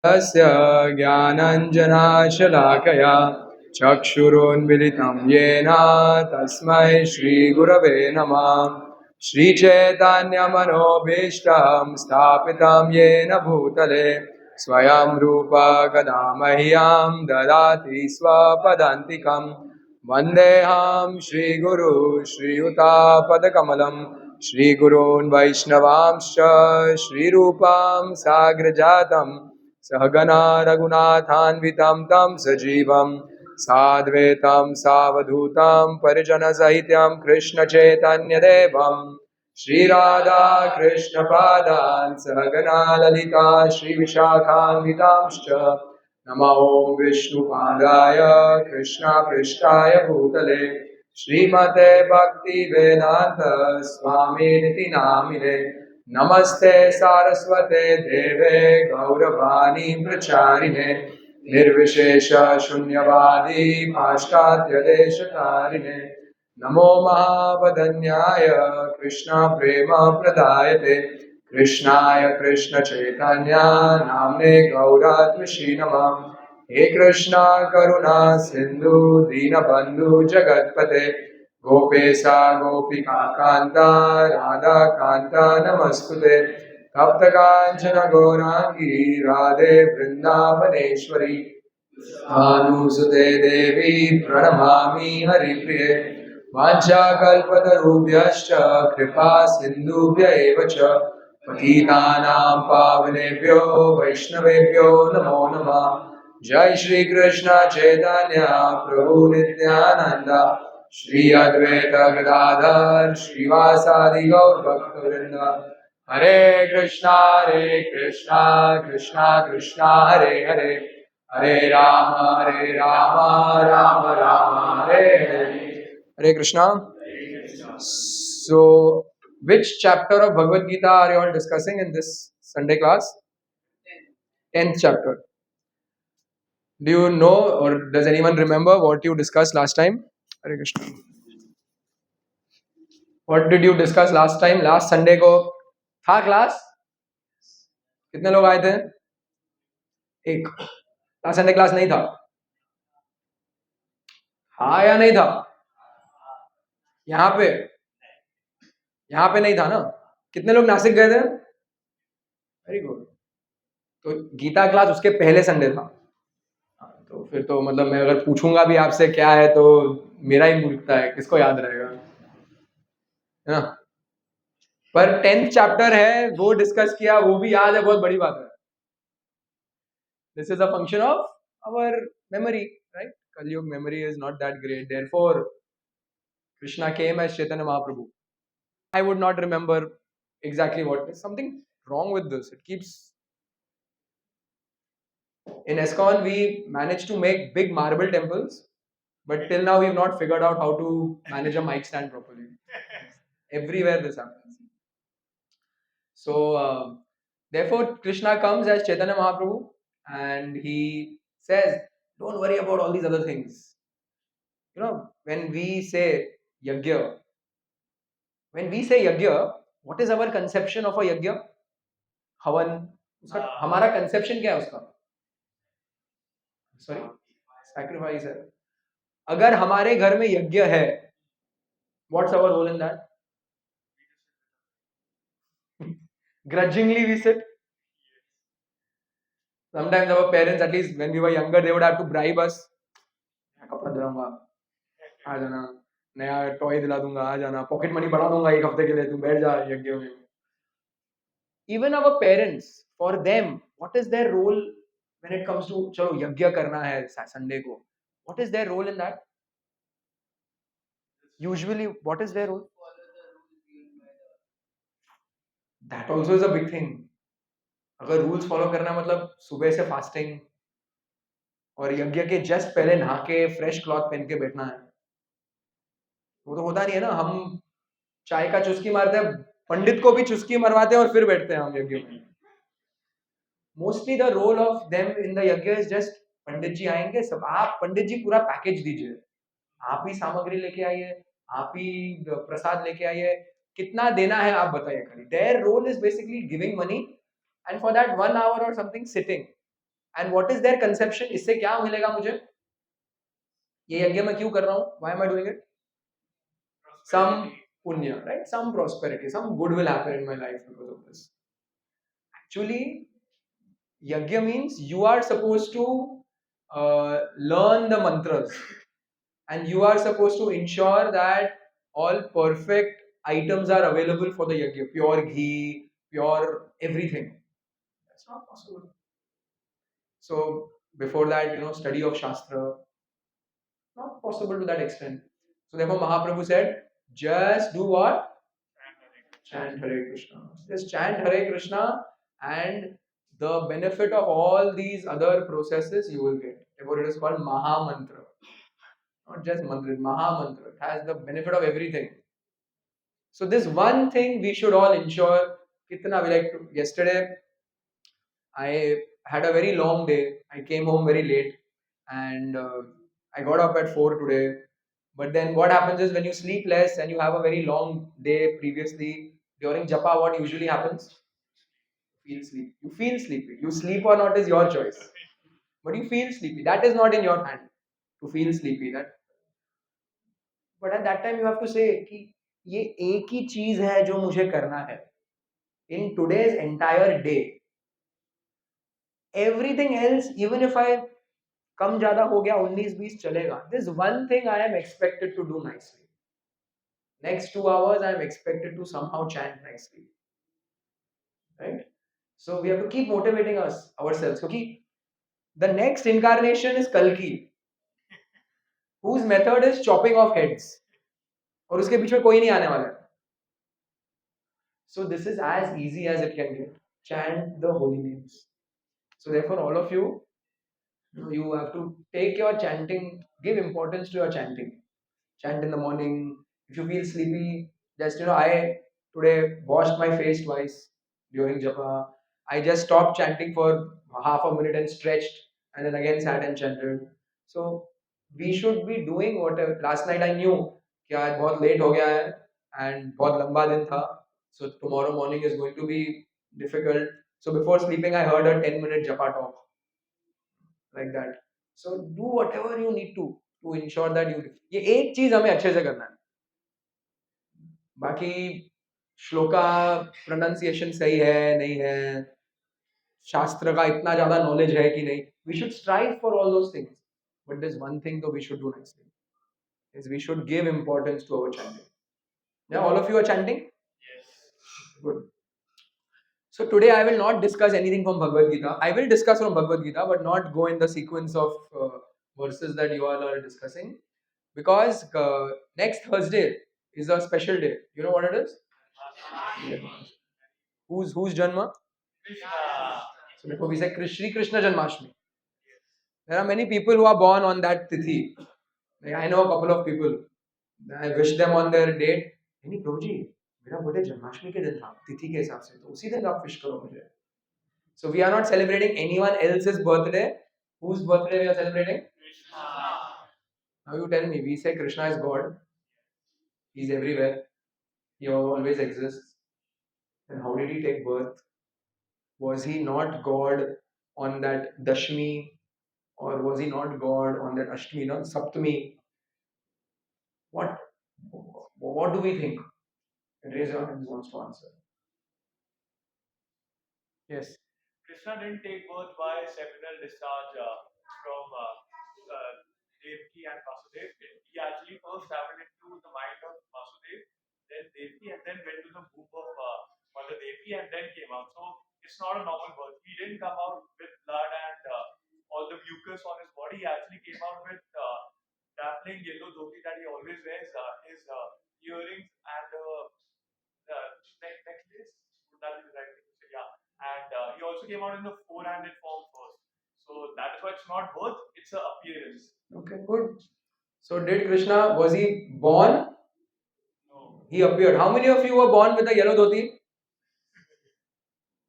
तस्य ज्ञानञ्जनाशलाकया चक्षुरुन्मिलितं येन तस्मै श्रीगुरवे नमः। श्रीचैतन्यमनोभीष्टं स्थापितं येन भूतले स्वयं रूप कदा मह्यं ददाति स्वपदान्तिकं। वन्देऽहं श्रीगुरु श्रीयुतापदकमलं श्रीगुरून् वैष्णवांश्च श्रीरूपां साग्रजातं सहगना रघुनाथान्वितं तं सजीवं साद्वैतं सावधूतं परिजनसहितं कृष्णचैतन्यदेवं श्रीराधा कृष्णपादान् सहगना ललिता श्रीविशाखान्वितांश्च नमो विष्णुपादाय कृष्णपृष्ठाय भूतले श्रीमते भक्तिवेदान्त स्वामिनिति नामिने नमस्ते सारस्वते देवे गौरवाणी प्रचारिणे निर्विशेष शून्यवादी पाश्चात्यदेशकारिणे नमो महावदन्याय कृष्ण प्रेम प्रदायते कृष्णाय कृष्ण चैतन्य नाम्ने गौरात्मशी नमः। हे कृष्णा करुणा सिंधु दीनबंधु जगत्पते गोपेशा गोपिका कांता राधा कांता नमस्तुते तप्त कांचन गौरांगी राधे वृंदावनेश्वरी भानुसुते देवी प्रणमामि हरिप्रिये वाञ्छाकल्पतरुभ्यश्च कृपा सिन्धुभ्य एव च पतितानां पावनेभ्यो वैष्णवेभ्यो नमो नमः। जय श्री कृष्ण चैतन्य प्रभु नित्यानंद श्री अद्वैत गदाधर श्रीवासादि गौर भक्तवृंद हरे Krishna Krishna Krishna Hare Hare Hare Ram Ram Ram Hare Hare. Hare Krishna. So, which chapter of Bhagavad Gita are you all discussing in this Sunday class? 10th chapter. Do you know or does anyone remember what you discussed last time? Hare Krishna. What did you discuss last time? Last Sunday को था class? कितने लोग आए थे? एक. Last Sunday class नहीं था? हाँ या नहीं था? यहाँ पे नहीं था ना? कितने लोग नासिक गए थे? Very good. तो गीता क्लास उसके पहले संडे था. तो फिर तो मतलब मैं अगर पूछूंगा भी आपसे क्या है तो मेरा ही मूर्खता है, किसको याद रहेगा, है ना? पर 10th चैप्टर है वो डिस्कस किया, वो भी याद है, बहुत बड़ी बात है. This is a function of our memory, right? Kaliyug memory is not that great, therefore Krishna came as Chaitanya Mahaprabhu. I would not remember exactly what is something wrong with this. It keeps in ISKCON we managed to make big marble temples, but till now we've not figured out how to manage a mic stand properly. Everywhere this happens. So therefore Krishna comes as Chaitanya Mahaprabhu and he says, don't worry about all these other things. You know, when we say yajna, what is our conception of a yajna? हवन. उसका हमारा conception क्या है उसका? Sorry, sacrifice है. अगर हमारे घर में यज्ञ है, what's our role in that? Grudgingly we sit. Sometimes our parents, at least when we were younger, they would have to bribe us. कपड़ा दिलाऊंगा, आ जाना. नया टॉय दिला दूंगा, आ जाना. पॉकेट मनी बढ़ा दूंगा एक हफ्ते के लिए, तुम बैठ जा यज्ञ में. Even our parents, for them, what is their role when it comes to चलो यज्ञ करना है संडे को? What is their role in that? Usually, what is their role? That also is a big thing. अगर rules follow करना मतलब सुबह से फास्टिंग और यज्ञ के जस्ट पहले नहा के फ्रेश क्लॉथ पहन के बैठना है, वो तो होता नहीं है ना. हम चाय का चुस्की मारते हैं, पंडित को भी चुस्की मरवाते हैं और फिर बैठते हैं हम यज्ञ में. Mostly the role of them in the yagna is just pandit ji आएंगे, सब आप पंडित जी पूरा पैकेज दीजिए, आप ही सामग्री लेके आइए, आप ही प्रसाद लेके आइए, कितना देना है आप बताइए खाली. Their role is basically giving money and for that 1 hour or something sitting. And what is their conception? इससे क्या मिलेगा मुझे? ये यज्ञ मैं क्यों कर रहा हूँ? Why am I doing it? Some punya, right? Some prosperity, some good will happen in my life because of this. Actually, yajna means you are supposed to learn the mantras, and you are supposed to ensure that all perfect items are available for the yajna, pure ghee, pure everything. That's not possible. So before that, study of shastra, not possible to that extent. So therefore, Mahaprabhu said, just do what? Chant Hare Krishna. Just chant Hare Krishna, and the benefit of all these other processes you will get. Therefore, it is called Maha-mantra. Not just mantra, Maha-mantra. It has the benefit of everything. So this one thing we should all ensure. Kitna we like to. Yesterday, I had a very long day. I came home very late, and I got up at 4 today. But then what happens is when you sleep less and you have a very long day previously, during japa, what usually happens? Feel sleepy. You feel sleepy. You sleep or not is your choice. But you feel sleepy. That is not in your hand to feel sleepy. But at that time you have to say कि ये एक ही चीज है जो मुझे करना है. In today's entire day, everything else, even if I कम ज्यादा हो गया 19-20 चलेगा. This one thing I am expected to do nicely. Next 2 hours I am expected to somehow chant nicely. Right? So we have to keep motivating ourselves. क्योंकि the next incarnation is Kalki, whose method is chopping off heads. और उसके बीच में कोई नहीं आने वाला है. So this is as easy as it can get. Chant the holy names. So therefore, all of you, you have to take your chanting, give importance to your chanting. Chant in the morning. If you feel sleepy, just I today washed my face twice during japa. I just stopped chanting for half a minute and stretched, and then again sat and chanted. So we should be doing whatever. Last night I knew कि आज बहुत late हो गया है and बहुत लंबा दिन था. So tomorrow morning is going to be difficult. So before sleeping, I heard a 10-minute japa talk like that. So do whatever you need to ensure that you. ये एक चीज हमें अच्छे से करना है. बाकी श्लोका प्रोनाउंसिएशन सही है नहीं है, शास्त्र का इतना ज्यादा नॉलेज है कि नहीं. We should strive for all those things. But there's one thing though we should do nicely. Is we should give importance to our chanting. Yeah, all of you are chanting? Yes. Good. So today I will not discuss anything from Bhagavad-gita. I will discuss from Bhagavad-gita, but not go in the sequence of verses that you all are discussing. Because next Thursday is a special day. You know what it is? Yeah. Whose Janma? Krishna. So therefore we say Shri Krishna Janmashtami. There are many people who are born on that tithi. Like I know a couple of people. I wish them on their date. नहीं प्रभु जी मेरा birthday Janmashtami के दिन था तिथि के हिसाब से, तो उसी दिन आप विश करो मुझे. So we are not celebrating anyone else's birthday. Whose birthday we are celebrating? Krishna. Now you tell me. We say Krishna is God. He's everywhere. He always exists. Then how did he take birth? Was he not God on that Dashmi, or was he not God on that Ashtami, no? Saptami? What? What do we think? Raise your hand who wants to answer. Yes. Krishna didn't take birth by seminal discharge from Devaki and Vasudev. He actually first traveled into the mind of Vasudev, then Devaki, and then went to the womb of Mother Devaki and then came out. So it's not a normal birth. He didn't come out with blood and all the mucus on his body. He actually came out with dappling yellow dhoti that he always wears, his earrings and necklace. Would that be the right thing to say? Yeah. And he also came out in the four-handed form first. So that is why it's not birth, it's an appearance. Okay, good. So did Krishna, was he born? No. He appeared. How many of you were born with a yellow dhoti?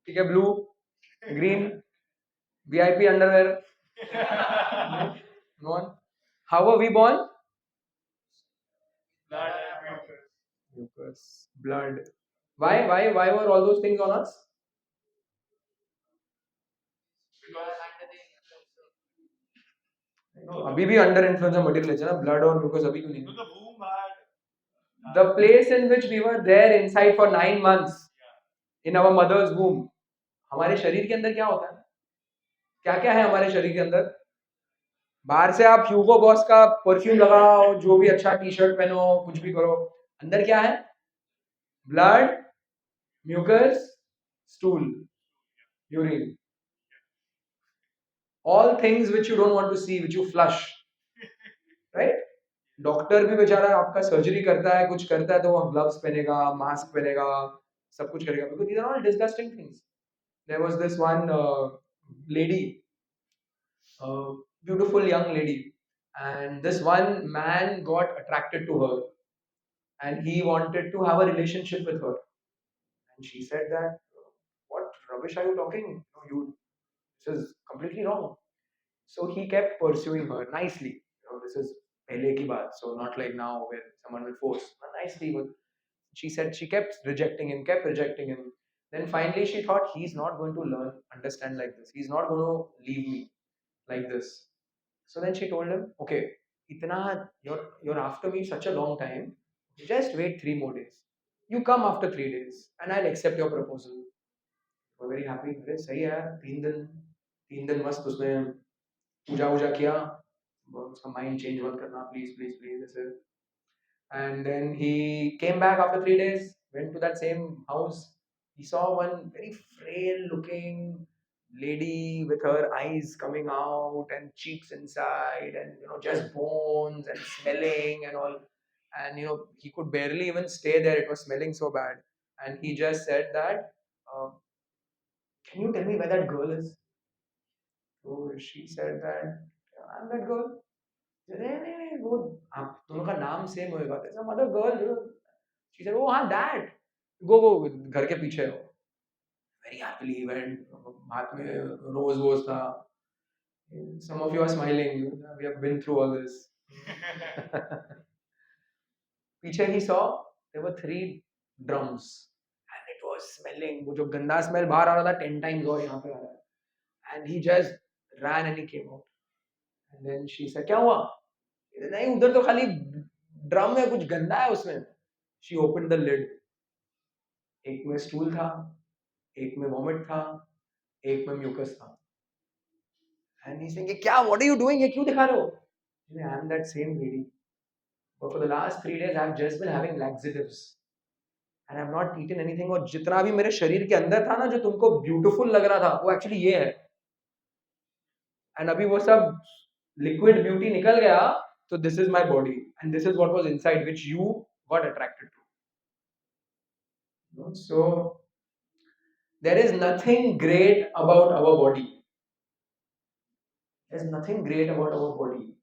Okay, blue, green, VIP underwear. No one. How were we born? Blood and Mucus, blood. Why were all those things on us? अभी भी under influence of material nature ना, blood और glucose अभी क्यों नहीं? So the womb had The place in which we were there inside for 9 months in our mother's womb, हमारे शरीर के अंदर क्या होता है? क्या क्या है हमारे शरीर के अंदर? बाहर से आप ह्यूगो बॉस का परफ्यूम लगाओ, जो भी अच्छा टी शर्ट पहनो, कुछ भी करो, अंदर क्या है? Blood, mucus, stool, urine, all things which you don't want to see, which you flush, right? Doctor भी बेचारा आपका सर्जरी करता है, कुछ करता है तो वो ग्लव्स पहनेगा, मास्क पहनेगा, सब कुछ करेगा, because these are all disgusting things. There was this one lady, a beautiful young lady, and this one man got attracted to her, and he wanted to have a relationship with her, and she said that, "What rubbish are you talking? No, you, this is completely wrong." So he kept pursuing her nicely. This is pehle ki baat, so not like now where someone will force. Nicely, but she said she kept rejecting him, kept rejecting him. Then finally she thought he's not going to learn, understand like this. He's not going to leave me like this. So then she told him, okay, itna you're after me such a long time. Just wait 3 more days. You come after 3 days, and I'll accept your proposal. We're very happy. अरे सही है, 3 दिन मस्त उसने पूजा वूजा किया, उसका mind change मत करना, प्लीज प्लीज प्लीज ऐसे. And then he came back after 3 days, went to that same house. He saw one very frail looking lady with her eyes coming out and cheeks inside, and just bones and smelling and all. And he could barely even stay there, it was smelling so bad. And he just said that, can you tell me where that girl is? So she said that, I'm that girl. नहीं नहीं नहीं, वो आप दोनों का नाम same होएगा. There's some other girl. She said, oh हाँ, that. Go घर के पीछे हो. Very happily went. हाथ में रोज वोज था. Some of you are smiling. We have been through all this. पीछे he saw there were 3 drums and it was smelling. वो जो गंदा smell बाहर आ रहा था 10 times और यहाँ पे आ रहा है. And he just ran and he came out. And then she said, क्या हुआ? नहीं, उधर तो खाली ड्रम में कुछ गंदा है उसमें. She opened the lid. एक में स्टूल था, एक में वॉमिट था, एक में म्यूकस था. And he's saying, क्या, what are you doing? ये क्यों दिखा रहे हो? I am that same lady. But for the last 3 days, I have just been having laxatives. And I have not eaten anything. और जितना भी मेरे शरीर के अंदर था ना, जो तुमको ब्यूटीफुल लग रहा था, वो एक्चुअली ये है. And अभी वो सब लिक्विड ब्यूटी निकल गया, so this is my body. And this is what was inside, which you got attracted to. So, there is nothing great about our body. There's nothing great about our body.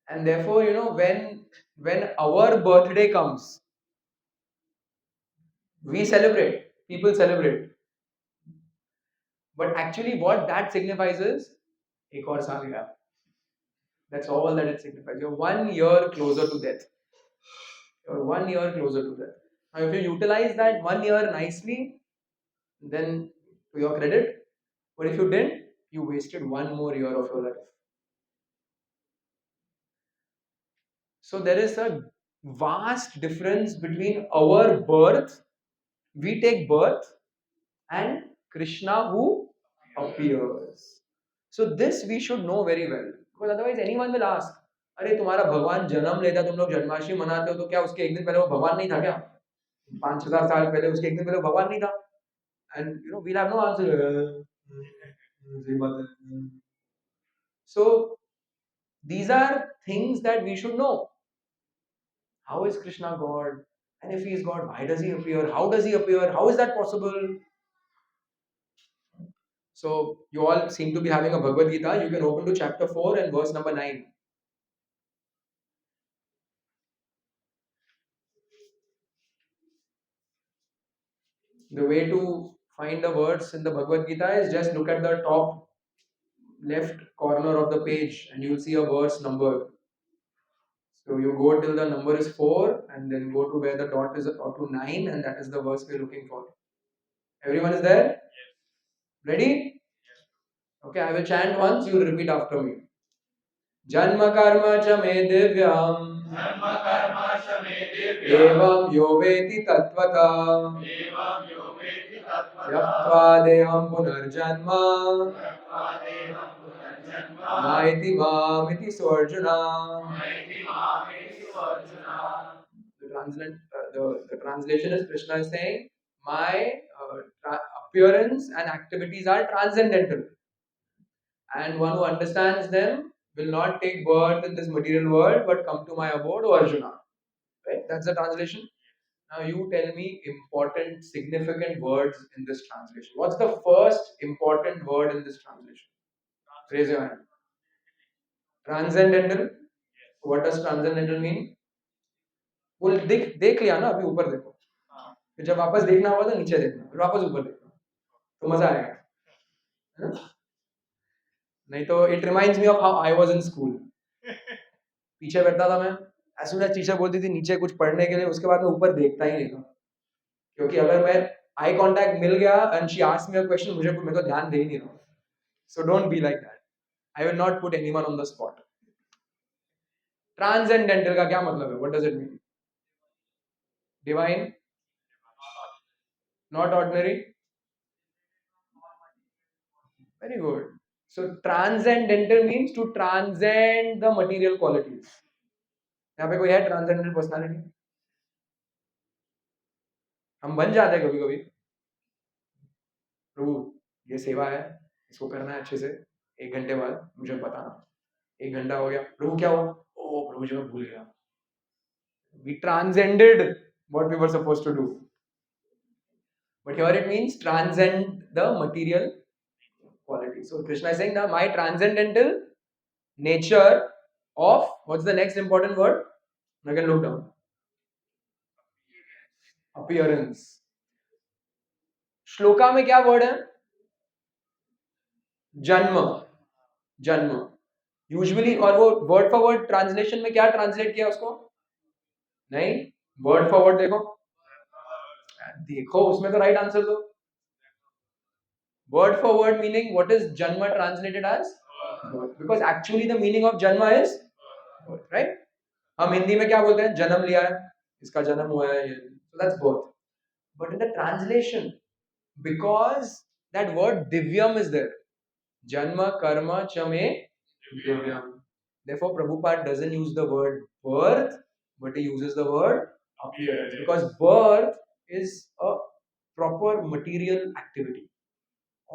And therefore, when our birthday comes, we celebrate. People celebrate. But actually, what that signifies is, ek aur saal gaya. That's all that it signifies. You're 1 year closer to death. You're 1 year closer to death. Now, if you utilize that 1 year nicely, then to your credit. But if you didn't, you wasted 1 more year of your life. So there is a vast difference between our birth, we take birth, and Krishna who appears. So this we should know very well, because otherwise anyone will ask, अरे तुम्हारा भगवान जन्म लेता, तुम लोग जन्माष्टमी मनाते हो, तो क्या उसके एक दिन पहले वो भगवान नहीं था क्या? 5,000 साल पहले उसके एक दिन पहले वो भगवान नहीं था? And we'll have no answer. So these are things that we should know. How is Krishna God? And if he is God, why does he appear? How does he appear? How is that possible? So you all seem to be having a Bhagavad-gita. You can open to chapter 4 and verse number 9. The way to find the words in the Bhagavad-gita is just look at the top left corner of the page and you'll see a verse number. So you go till the number is 4 and then go to where the dot is or to 9, and that is the verse we're looking for. Everyone is there? Ready? Okay, I will chant once, you will repeat after me. Janma karma cha me divyam evam yo veti tatvata yaktva devam punarjanma naiti mamiti swarjuna. The translation is Krishna is saying, my appearance and activities are transcendental, and one who understands them will not take birth in this material world but come to my abode, O Arjuna. Right? That's the translation. Now you tell me important, significant words in this translation. What's the first important word in this translation? Raise your hand. Transcendental. What does transcendental mean? वो देख लिया ना, अभी ऊपर देखो, फिर जब वापस देखना होगा तो नीचे देखना, फिर वापस ऊपर देखना, तो मजा आएगा, है ना? नहीं तो it reminds me of how I was in school. पीछे बैठता था मैं, एज सून एज टीचर बोलती थी नीचे कुछ पढ़ने के लिए, उसके बाद मैं ऊपर देखता ही नहीं था, क्योंकि अगर मैं आई कांटेक्ट मिल गया and she asked me a question, मुझे मेरे को ध्यान दे ही नहीं रहा. So don't be like that. I will not put anyone on the spot. Transcendental का क्या मतलब है? What does it mean? Divine, not ordinary. Very good. So transcendental means to transcend the material qualities. यहाँ पे कोई है transcendental personality? हम बन जाते हैं कभी कभी. प्रभु ये सेवा है, इसको करना है अच्छे से, 1 घंटे बाद मुझे बताना. 1 घंटा हो गया, प्रभु क्या हुआ? ओ प्रभु जी मैं भूल गया. We transcended what we were supposed to do. But here it means transcend the material quality. So Krishna is saying that my transcendental nature of, what's the next important word? I can look down. Appearance. Shloka में क्या word है? जन्म. जन्म usually, और वो word for word translation में क्या translate किया उसको? नहीं, वर्ड फॉर वर्ड देखो, देखो उसमें तो राइट आंसर दो. Word for word meaning, what is Janma translated as? Birth. Because actually the meaning of Janma is birth, right? हम हिंदी में क्या बोलते हैं? जन्म लिया है, इसका जन्म हुआ है, so that's birth. But in the translation, because that word divyam is there, Janma karma chame divyam. Therefore, Prabhupada doesn't use the word birth, but he uses the word appearance, because birth is a proper material activity.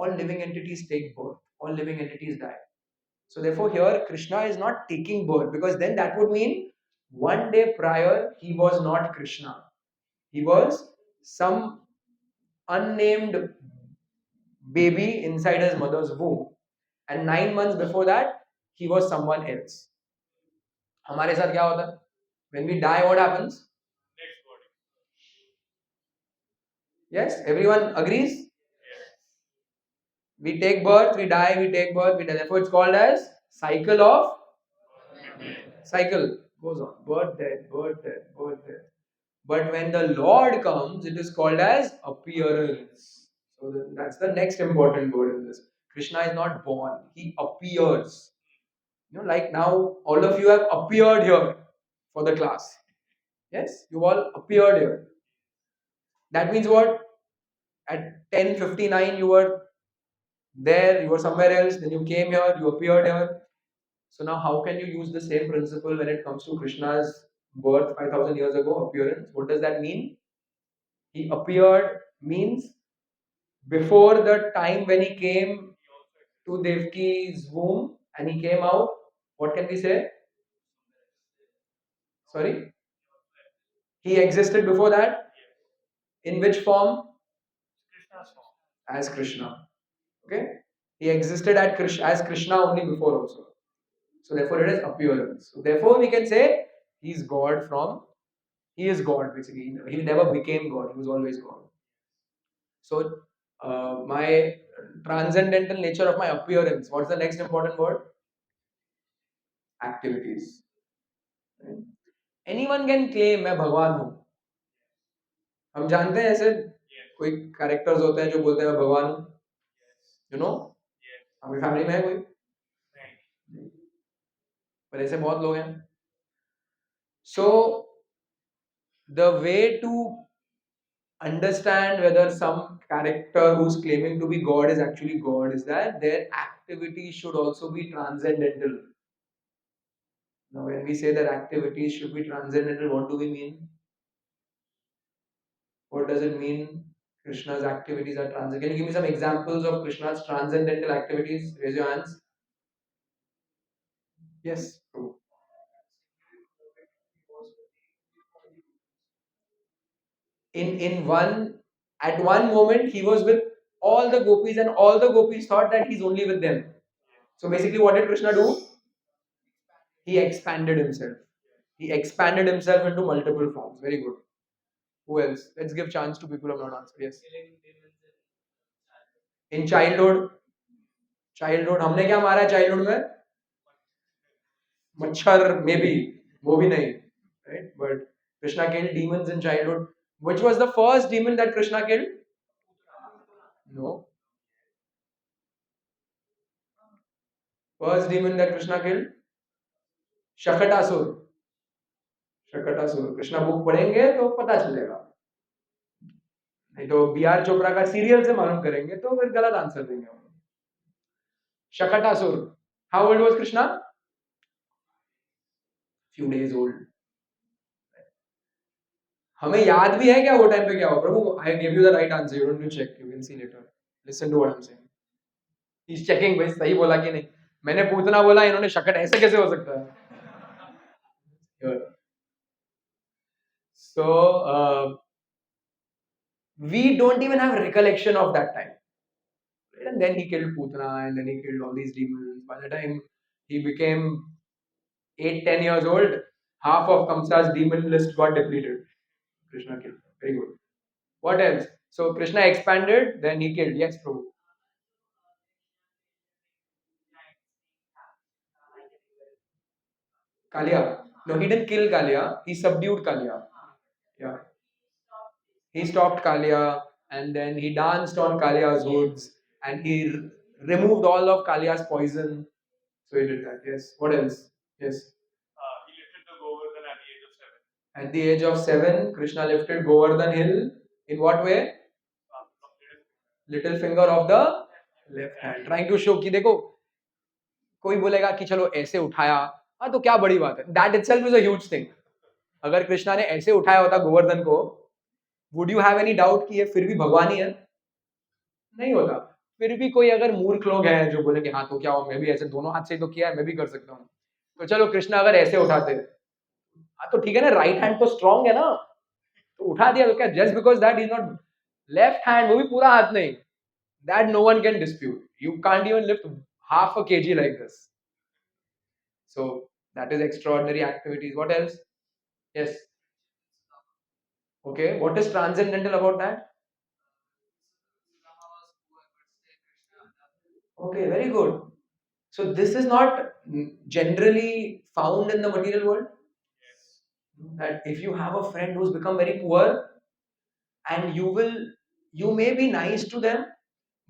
All living entities take birth, all living entities die. So therefore here Krishna is not taking birth, because then that would mean one day prior he was not Krishna. He was some unnamed baby inside his mother's womb, and 9 months before that he was someone else. हमारे साथ क्या होता है? When we die, what happens? Next body. Yes, everyone agrees? We take birth, we die, we take birth, we die. Therefore, it's called as cycle of cycle. Goes on. Birth, death, birth, death, birth, death. But when the Lord comes, it is called as appearance. So that's the next important word in this. Krishna is not born, he appears. You know, like now, all of you have appeared here for the class. Yes, you all appeared here. That means what? At 10:59, you were there, you were somewhere else, then you came here, you appeared here. So now how can you use the same principle when it comes to Krishna's birth 5000 years ago, appearance? What does that mean? He appeared means before the time when he came to Devki's womb and he came out, what can we say? Sorry? He existed before that? In which form? Krishna's form. As Krishna. Okay? He existed as Krishna only before also. So therefore it is appearance. So therefore we can say he is God basically. He never became God, he was always God. So my transcendental nature of my appearance, what's the next important word? Activities. Anyone can claim मैं भगवान हूँ. हम जानते हैं ऐसे कोई characters होते हैं जो बोलते हैं मैं भगवान हूँ. You know? आपकी फैमिली में है कोई? पर ऐसे बहुत लोग हैं. So the way to understand whether some character who's claiming to be God is actually God is that their activities should also be transcendental. Now, when we say that activities should be transcendental, what do we mean? What does it mean? Krishna's activities are transcendental. Can you give me some examples of Krishna's transcendental activities? Raise your hands. Yes, true. In one at one moment he was with all the gopis and all the gopis thought that he's only with them. So basically, what did Krishna do? He expanded himself. He expanded himself into multiple forms. Very good. Who else? Let's give chance to people who have not answered. Yes. In childhood हमने क्या मारा है childhood में? मच्छर, maybe. वो भी नहीं. Right? But Krishna killed demons in childhood. Which was the first demon that Krishna killed? No. First demon that Krishna killed? Shakatasur. Shakatasur. Krishna book पढ़ेंगे तो पता चलेगा. नहीं तो बी आर चोपड़ा का सीरियल से मालूम करेंगे तो फिर गलत आंसर देंगे हम. Shakatasur. How old was Krishna? Few days old. हमें याद भी है क्या वो टाइम पे क्या हुआ? प्रभु, I gave you the right answer. You don't need to check. You can see later. Listen to what I'm saying. He's checking भाई सही बोला कि नहीं. मैंने पूतना बोला, इन्होंने शकट ऐसे कैसे हो सकता है? So we don't even have recollection of that time. And then he killed Putana, and then he killed all these demons. By the time he became 8-10 years old, half of Kamsa's demon list got depleted. Krishna killed. Very good. What else? So Krishna expanded, then he killed. Yes, Prabhu. Kalia. No, he didn't kill Kalia. He subdued Kalia. Yeah. He stopped Kalia, and then he danced on Kalia's hoods, and he removed all of Kalia's poison. So he did that. Yes. What else? Yes. He lifted the Govardhan at the age of 7. At the age of 7, Krishna lifted Govardhan hill. In what way? Little finger of the left hand. Trying to show कि देखो, कोई बोलेगा कि चलो ऐसे उठाया, हाँ तो क्या बड़ी बात है. That itself is a huge thing. अगर कृष्णा ने ऐसे उठाया होता गोवर्धन को, would you have any doubt कि ये फिर भी भगवान ही है? नहीं होता. फिर भी कोई अगर मूर्ख लोग हैं जो बोले कि हाँ तो क्या हो, मैं भी ऐसे दोनों हाथ से ही तो किया है, मैं भी कर सकता हूँ. तो चलो कृष्णा अगर ऐसे उठाते, हाँ तो ठीक है ना, राइट हैंड तो स्ट्रॉन्ग है ना, तो उठा दिया तो क्या? Just because that is not left hand, वो भी पूरा हाथ नहीं, that no one can dispute. You can't even lift half a kg like this. So that is extraordinary activities. What else? Yes. Okay. What is transcendental about that? Okay, very good. So this is not generally found in the material world. That if you have a friend who's become very poor, and you may be nice to them,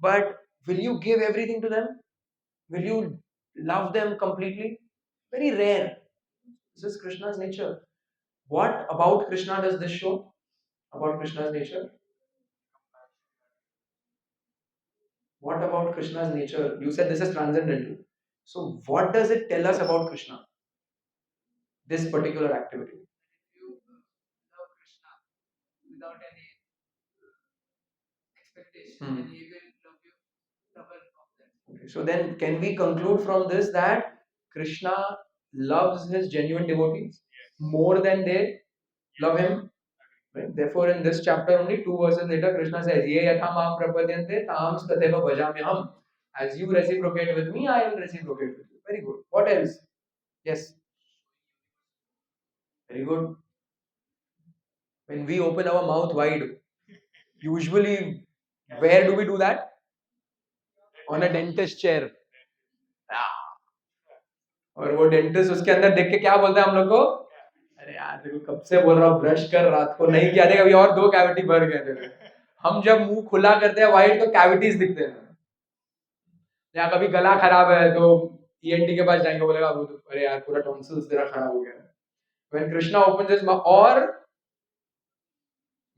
but will you give everything to them? Will you love them completely? Very rare. This is Krishna's nature. What about Krishna does this show? About Krishna's nature? What about Krishna's nature? You said this is transcendental. So what does it tell us about Krishna? This particular activity. You love Krishna without any expectation, then he will love you double of that. Okay, so then can we conclude from this that Krishna loves his genuine devotees more than they love him? Right? Therefore, in this chapter only, 2 verses later, Krishna says, "Ye yatha mam prapadyante tam tateva bhajamyaham." As you reciprocate with me, I will reciprocate with you. Very good. What else? Yes. Very good. When we open our mouth wide, usually, where do we do that? On a dentist chair. और वो dentist उसके अंदर देख के क्या बोलता है हम लोग को? अरे यार देखो कब से बोल रहा हूँ ब्रश कर, रात को नहीं किया, देख अभी और 2 कैविटी भर गए थे. हम जब मुंह खुला करते हैं वाइड तो कैविटीज दिखते हैं. या कभी गला खराब है तो ईएनटी के पास जाएंगे, बोलेगा अरे यार पूरा टॉन्सिल्स तेरा खराब हो गया है. When Krishna opens his mouth, or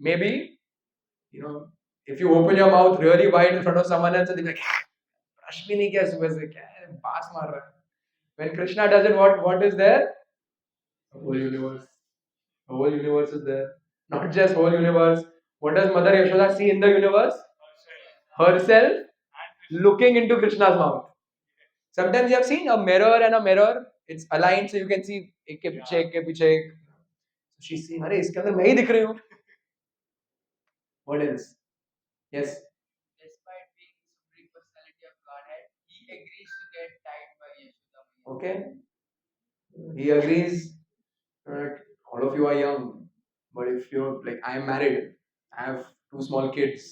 maybe, you know, if you open your mouth really wide in front of someone else, they'll be like, brush भी नहीं किया सुबह से, क्या है बास मार रहा है. When Krishna does it, what is there? The whole universe. The whole universe is there. Not just whole universe. What does Mother Yashoda see in the universe? Herself looking into Krishna's mouth. Sometimes you have seen a mirror and a mirror. It's aligned so you can see एक के पीछे एक के पीछे एक. So she's seeing, अरे इसके अंदर मैं ही दिख रही हूँ. What is? Yes. Despite being supreme personality of Godhead, he agrees to get tied by Yashoda Maya. Okay. He agrees that all of you are young, but if you're like, I am married, I have two small kids.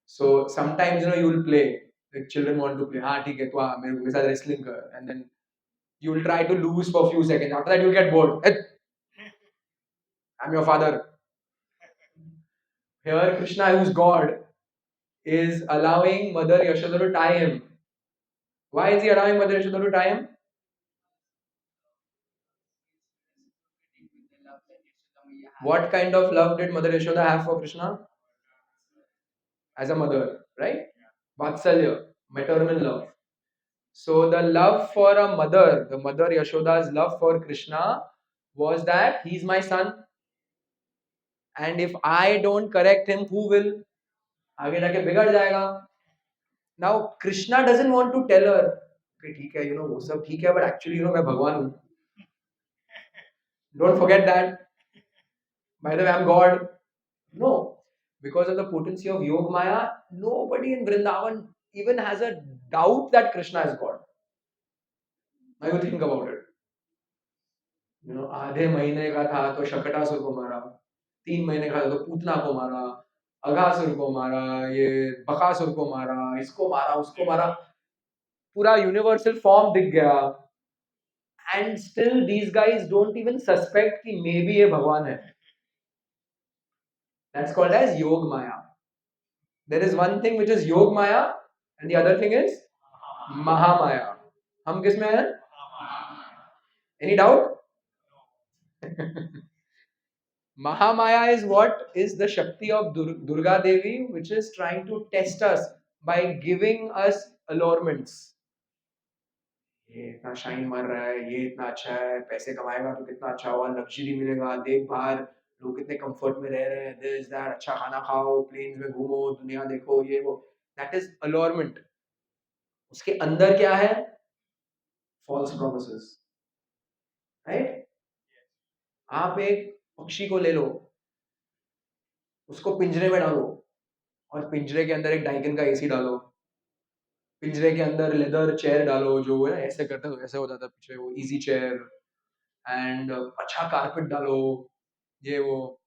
So sometimes you will play. Like children want to play. हाँ ठीक है, तो मेरे साथ wrestling कर, and then you will try to lose for a few seconds. After that, you will get bored. I'm your father. Here, Krishna, who's God, is allowing Mother Yashoda to tie him. Why is he allowing Mother Yashoda to tie him? What kind of love did Mother Yashoda have for Krishna? As a mother, right? Vatsalya, maternal love. So the love for a mother, the Mother Yashoda's love for Krishna was that he's my son, and if I don't correct him, who will? आगे जाके बिगड़ जाएगा. Now Krishna doesn't want to tell her, okay, ठीक है, वो सब ठीक है, but actually, मैं भगवान हूँ. Don't forget that. By the way, I'm God. No, because of the potency of Yog-maya, nobody in Vrindavan even has a doubt that Krishna is God. Now you think about it. आधे महीने का था तो शकटासुर को मारा, 3 महीने का था तो पूतना को मारा, अघासुर को मारा, ये बकासुर को मारा, इसको मारा, उसको मारा, पूरा यूनिवर्सल फॉर्म दिख गया. And still these guys don't even suspect कि मे बी ये भगवान है. दैट्स कॉल्ड एज योग माया. There is one thing which is Yog-maya and the other thing is Maha-maya. हम किस में हैं? Any doubt? Maha-maya is what is the Shakti of Durga Devi, which is trying to test us by giving us allurements. ये इतना shine मार रहा है, ये इतना अच्छा है, पैसे कमाएगा तो कितना अच्छा होगा, लग्जरी मिलेगा, देख बाहर लोग कितने कंफर्ट में रह रहे हैं, दिस दैट, अच्छा खाना खाओ, प्लेन्स में घूमो, दुनिया देखो, ये वो. That is allurement. उसके अंदर क्या है? False promises. राइट? आप एक पक्षी को ले लो, उसको पिंजरे में डालो, और पिंजरे के अंदर एक डाइगन का एसी डालो, पिंजरे के अंदर लेदर चेयर डालो, जो है ऐसे करते तो ऐसे हो जाता पीछे, वो इजी चेयर, एंड अच्छा कारपेट डालो, ये वो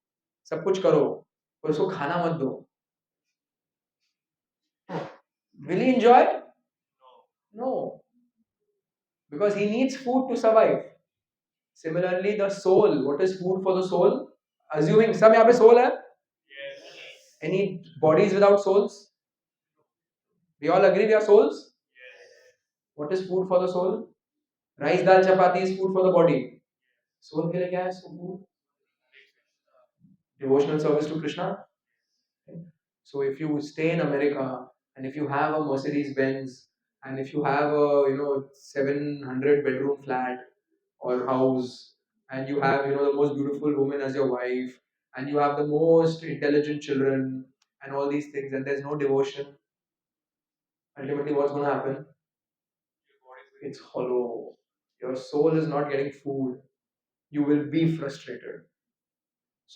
सब कुछ करो, और उसको खाना मत दो. Will he enjoy? No, because he needs food to survive. Similarly, the soul, what is food for the soul? Assuming सब यहाँ पे soul है? Yes. Any bodies without souls? We all agree we are souls? Yes. What is food for the soul? Rice, dal, chapati is food for the body. Soul के लिए क्या है? Food. Devotional service to Krishna. So if you stay in America and if you have a Mercedes Benz and if you have a 700 bedroom flat or house, and you have the most beautiful woman as your wife, and you have the most intelligent children and all these things, and there's no devotion, ultimately what's going to happen? It's hollow. Your soul is not getting food. You will be frustrated.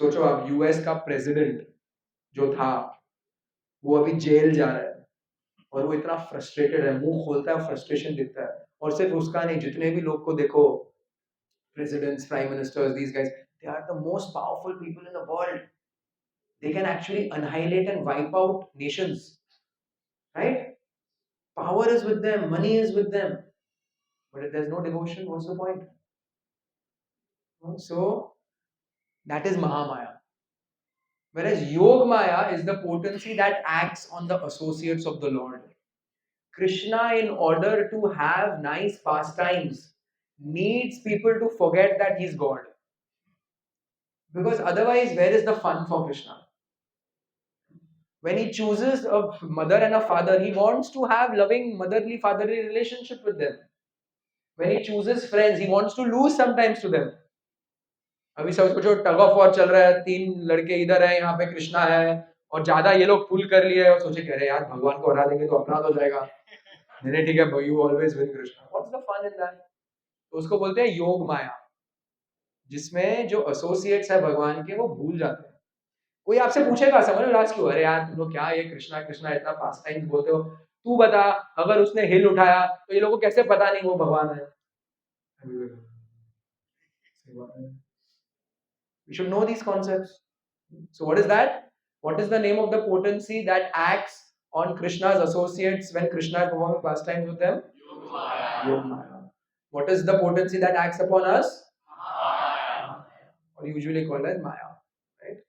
सोचो आप, US का president जो था वो अभी jail जा रहा है, और वो इतना फ्रस्ट्रेटेड है, मुंह खोलता है फ्रस्ट्रेशन दिखता है. और सिर्फ उसका नहीं, जितने भी लोग को देखो, presidents, prime ministers, these guys, they are the most powerful people in the world. They can actually annihilate and wipe out nations. Right? Power is with them, money is with them. But if there's no devotion, what's the point? So, that is Maha-maya. Whereas Yog-maya is the potency that acts on the associates of the Lord. Krishna, in order to have nice pastimes, needs people to forget that he's God. Because otherwise, where is the fun for Krishna? When he chooses a mother and a father, he wants to have loving motherly fatherly relationship with them. When he chooses friends, he wants to lose sometimes to them. अभी सब सोचो tug of war चल रहा है, 3 लड़के इधर है, यहाँ पे कृष्णा है और ज्यादा ये लोग पुल कर लिए और सोचे कह रहे यार भगवान को हरा देंगे तो अपना तो जाएगा, नहीं ठीक है, you always win Krishna, what's the fun in that? तो उसको बोलते हैं योग माया, जिसमें जो एसोसिएट्स है भगवान के वो भूल जाते हैं। कोई आपसे पूछेगा समझ लो लास्ट क्यों, अरे यार तुम लोग क्या ये कृष्णा कृष्णा इतना पास टाइम बोलते हो, तू बता अगर उसने हिल उठाया तो ये लोगों को कैसे पता नहीं वो भगवान है? We should know these concepts. So what is that? What is the name of the potency that acts on Krishna's associates when Krishna is performing pastimes with them? Yog-maya. What is the potency that acts upon us? Maha-maya. Or usually called as Maya. Right?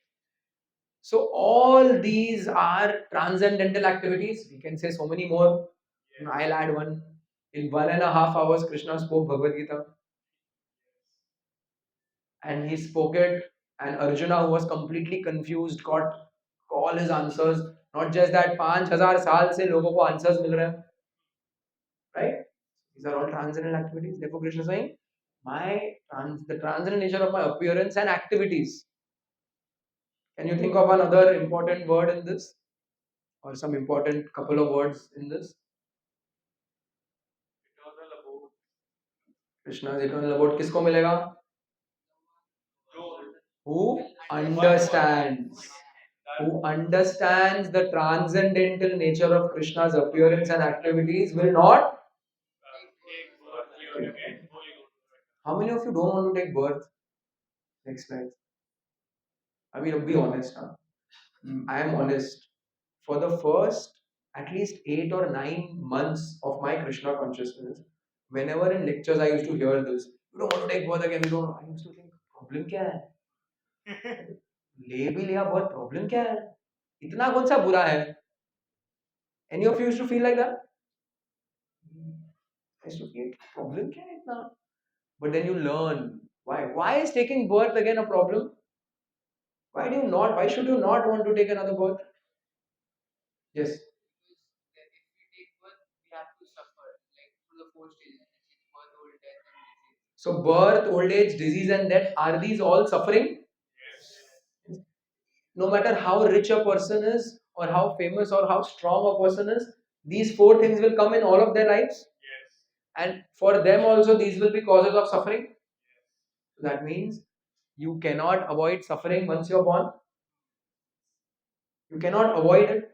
So all these are transcendental activities. We can say so many more. I'll add one. In 1.5 hours, Krishna spoke Bhagavad-gita. And he spoke it, and Arjuna, who was completely confused, got all his answers. Not just that, 5,000 साल से लोगों को answers मिल रहे हैं, right? These are all transcendental activities. Therefore, Krishna is saying, the transcendental nature of my appearance and activities. Can you think of another important word in this, or some important couple of words in this? Eternal abode. Krishna's eternal abode किसको मिलेगा? Lord. Who understands. Who understands the transcendental nature of Krishna's appearance and activities will not. Take birth here again. Holy Ghost. How many of you don't want to take birth? Next slide. I mean, be honest. Huh? I am honest. For the first at least 8 or 9 months of my Krishna consciousness, whenever in lectures I used to hear this, you don't want to take birth again, you don't. I used to think, problem क्या है? ले भी लिया बहुत, problem क्या है? इतना कौन सा बुरा है? Any of you used to feel like that? I used to feel problem क्या है इतना? But then you learn why. Why is taking birth again a problem? Why do you not? Why should you not want to take another birth? Yes. Because if we take birth, we have to suffer like through the 4 stages: birth, old, death, and disease. So birth, old age, disease, and death, are these all suffering? Yes. No matter how rich a person is, or how famous or how strong a person is, these 4 things will come in all of their lives. Yes. And for them also, these will be causes of suffering. So that means you cannot avoid suffering once you're born. You cannot avoid it.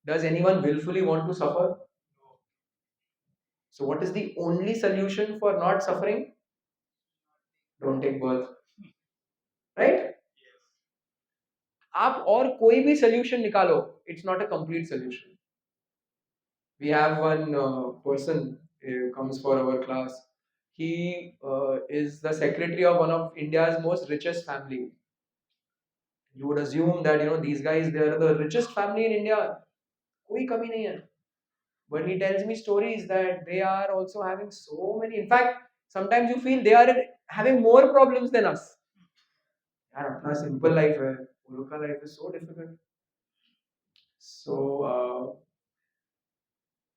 Does anyone willfully want to suffer? No. So what is the only solution for not suffering? Don't take birth. Right? Yes. आप और कोई भी solution निकालो, it's not a complete solution. We have one person who comes for our class. He is the secretary of one of India's most richest family. You would assume that these guys, they are the richest family in India. कोई कमी नहीं है. But he tells me stories that they are also having so many. In fact, sometimes you feel they are having more problems than us. यार अपना simple life है, उन लोग का life is so difficult. So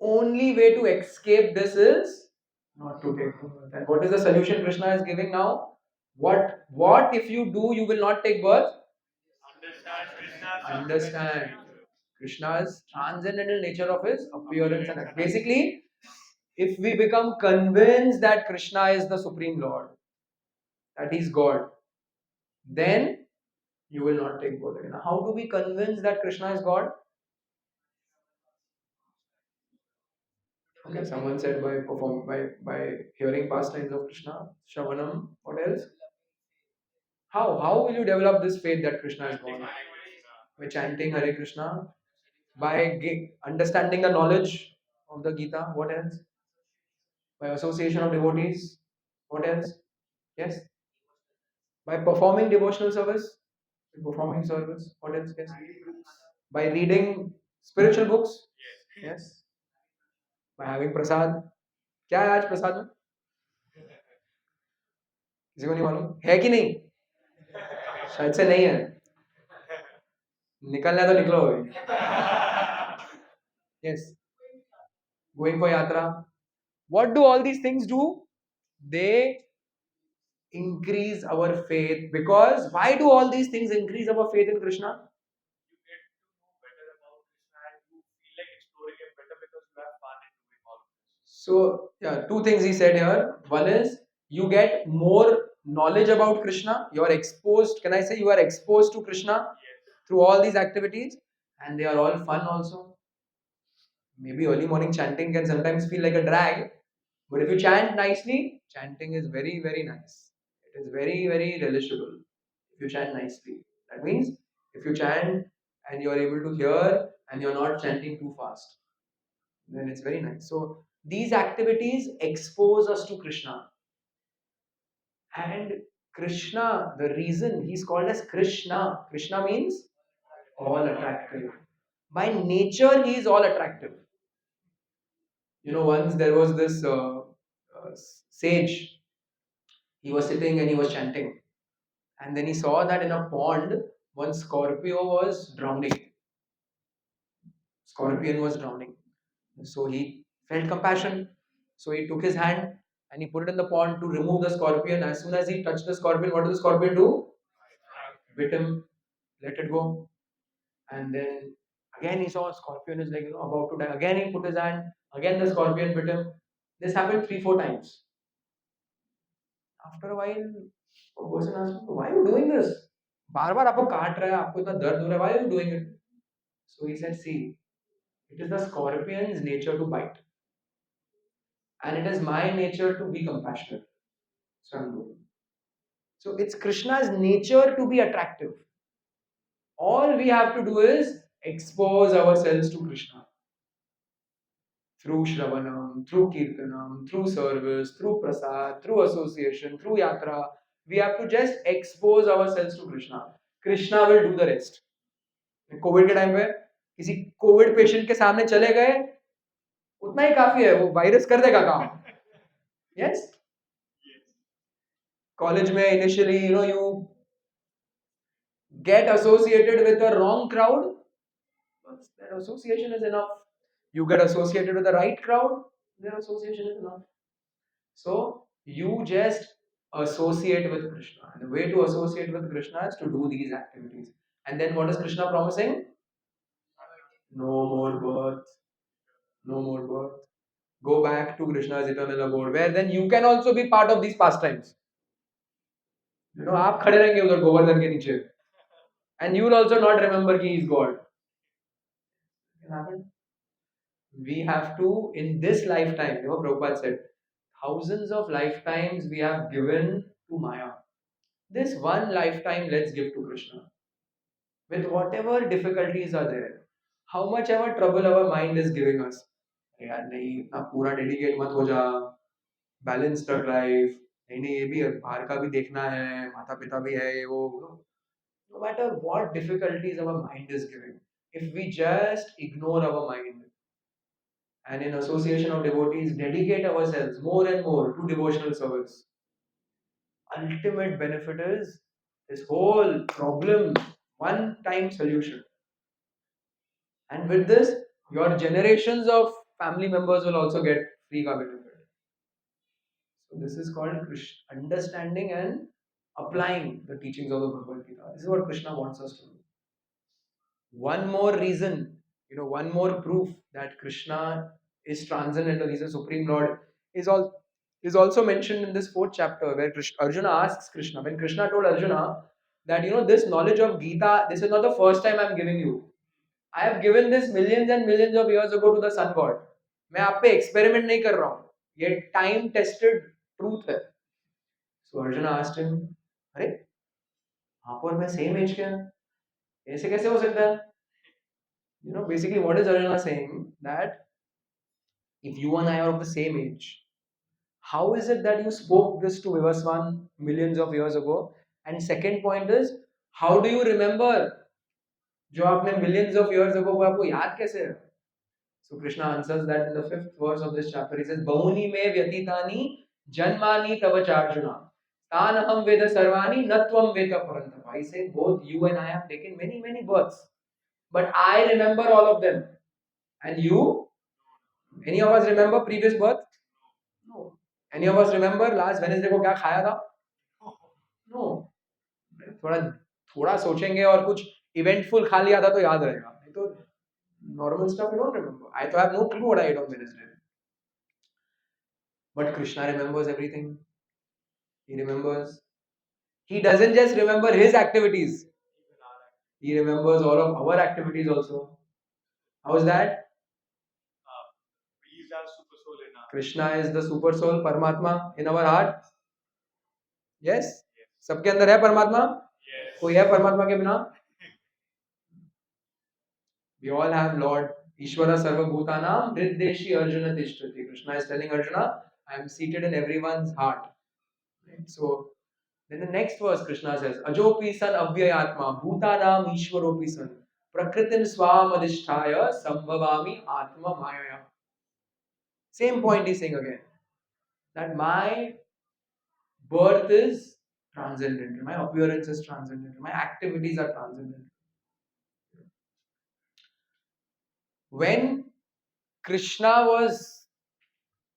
only way to escape this is not to take birth. And what is the solution Krishna is giving now? What if you do, you will not take birth? Understand Krishna's Understand Krishna's transcendental nature of his appearance and act. Basically, if we become convinced that Krishna is the Supreme Lord, that he is God, then you will not take birth again. How do we convince that Krishna is God? Okay, someone said by hearing pastimes of Krishna, Shravanam. What else? How will you develop this faith that Krishna is God? By chanting Hare Krishna, by understanding the knowledge of the Gita. What else? By association of devotees. What else? Yes. By performing devotional service. By performing service. What else? Yes. By reading spiritual books. Yes. Yes. by having prasad. क्या है आज प्रसाद में? किसी को नहीं मालूम है कि नहीं? शायद से नहीं है. निकलना है तो निकलो. Yes, going for yatra. What do all these things do? They increase our faith. Because why do all these things increase our faith in Krishna? You get to know better about Krishna and you feel like exploring him better because you have fun in doing all of this. So, yeah, two things he said here. One is you get more knowledge about Krishna. You are exposed, can I say you are exposed to Krishna through all these activities, and they are all fun also. Maybe early morning chanting can sometimes feel like a drag, but if you chant nicely, chanting is very, very nice. It is very, very relishable if you chant nicely. That means if you chant and you are able to hear and you're not chanting too fast, then it's very nice. So these activities expose us to Krishna. And Krishna, the reason he's called as Krishna, Krishna means all attractive. By nature, he is all attractive. You know, once there was this sage, he was sitting and he was chanting. And then he saw that in a pond, one Scorpio was drowning. Scorpion was drowning. So he felt compassion. So he took his hand and he put it in the pond to remove the scorpion. As soon as he touched the scorpion, what did the scorpion do? Bit him, let it go. And then again he saw a scorpion is like, about to die. Again he put his hand, again the scorpion bit him. This happened 3-4 times. After a while, a person asked him, why are you doing this? बार बार आपको काट रहा है, आपको इतना दर्द हो रहा है, why are you doing it? So he said, see, it is the scorpion's nature to bite. And it is my nature to be compassionate. So I'm doing. So it's Krishna's nature to be attractive. All we have to do is expose ourselves to Krishna. Through Shravanam, through Kirtanam, through service, through prasad, through association, through yatra. We have to just expose ourselves to Krishna. Krishna will do the rest. Covid के time पे किसी Covid patient के सामने चले गए, उतना ही काफी है, वो वायरस कर देगा काम. Yes? College में initially, you get associated with the wrong crowd, but that association is enough. You get associated with the right crowd, their association is enough. So you just associate with Krishna. And the way to associate with Krishna is to do these activities. And then what is Krishna promising? No more birth. No more birth. Go back to Krishna's eternal abode, where then you can also be part of these pastimes. आप खड़े रहेंगे उधर गोवर्धन के नीचे, and you will also not remember he is God. It can happen. We have to, in this lifetime, Prabhupada said, thousands of lifetimes we have given to Maya. This one lifetime, let's give to Krishna. With whatever difficulties are there, how much ever trouble our mind is giving us. यार नहीं इतना पूरा dedicate मत हो जा, balance the life, नहीं ये भी बाहर का भी देखना है, माता पिता भी है, ये वो. No matter what difficulties our mind is giving, if we just ignore our mind and in association of devotees dedicate ourselves more and more to devotional service, ultimate benefit is this whole problem one time solution. And with this, your generations of family members will also get free ka benefit. So this is called understanding and applying the teachings of the Bhagavad-gita. This is what Krishna wants us to do. One more reason, one more proof that Krishna is transcendental, he's a supreme Lord, is also mentioned in this 4th chapter where Arjuna asks Krishna, when Krishna told Arjuna that this knowledge of Gita, this is not the first time I'm giving you. I have given this millions and millions of years ago to the sun god. मैं आप पे experiment नहीं कर रहा हूँ, ये time tested truth है. So Arjuna asked him, अरे आप और मैं same age के हैं, ऐसे कैसे हो सकता है? Basically what is Arjuna saying? That if you and I are of the same age, how is it that you spoke this to Vivaswan millions of years ago? And second point is, how do you remember जो आपने millions of years ago वो आपको याद कैसे है? So Krishna answers that in the 5th verse of this chapter. He says, Bahuni me vyatitani janmani tava charjuna. Tanaham veda sarvani natvam veda parantapa. He said, both you and I have taken many, many births. But I remember all of them. And you? Any of us remember previous birth? No. Any of us remember last Wednesday को क्या खाया था? No. थोड़ा थोड़ा सोचेंगे और कुछ eventful खा लिया था तो याद रहेगा. नहीं तो normal stuff you don't remember. I have no clue what I ate on Wednesday. But Krishna remembers everything. He remembers. He doesn't just remember his activities. He remembers all of our activities also. How is that? We are super soul in our. Krishna is the super soul, Paramatma in our heart. Yes? सबके अंदर है परमात्मा? Yes. कोई है परमात्मा के बिना? We all have Lord Ishvara Sarvabhutanam Hriddeshi Arjuna Tishtati. Krishna is telling Arjuna, I am seated in everyone's heart. Right? So, then the next verse Krishna says, Ajopi san avyayatma bhutanam ishvaropi san prakritim swam adhisthaya sambhavami atma mayaya. Same point he's saying again. That my birth is transcendental, my appearance is transcendental, my activities are transcendental. When Krishna was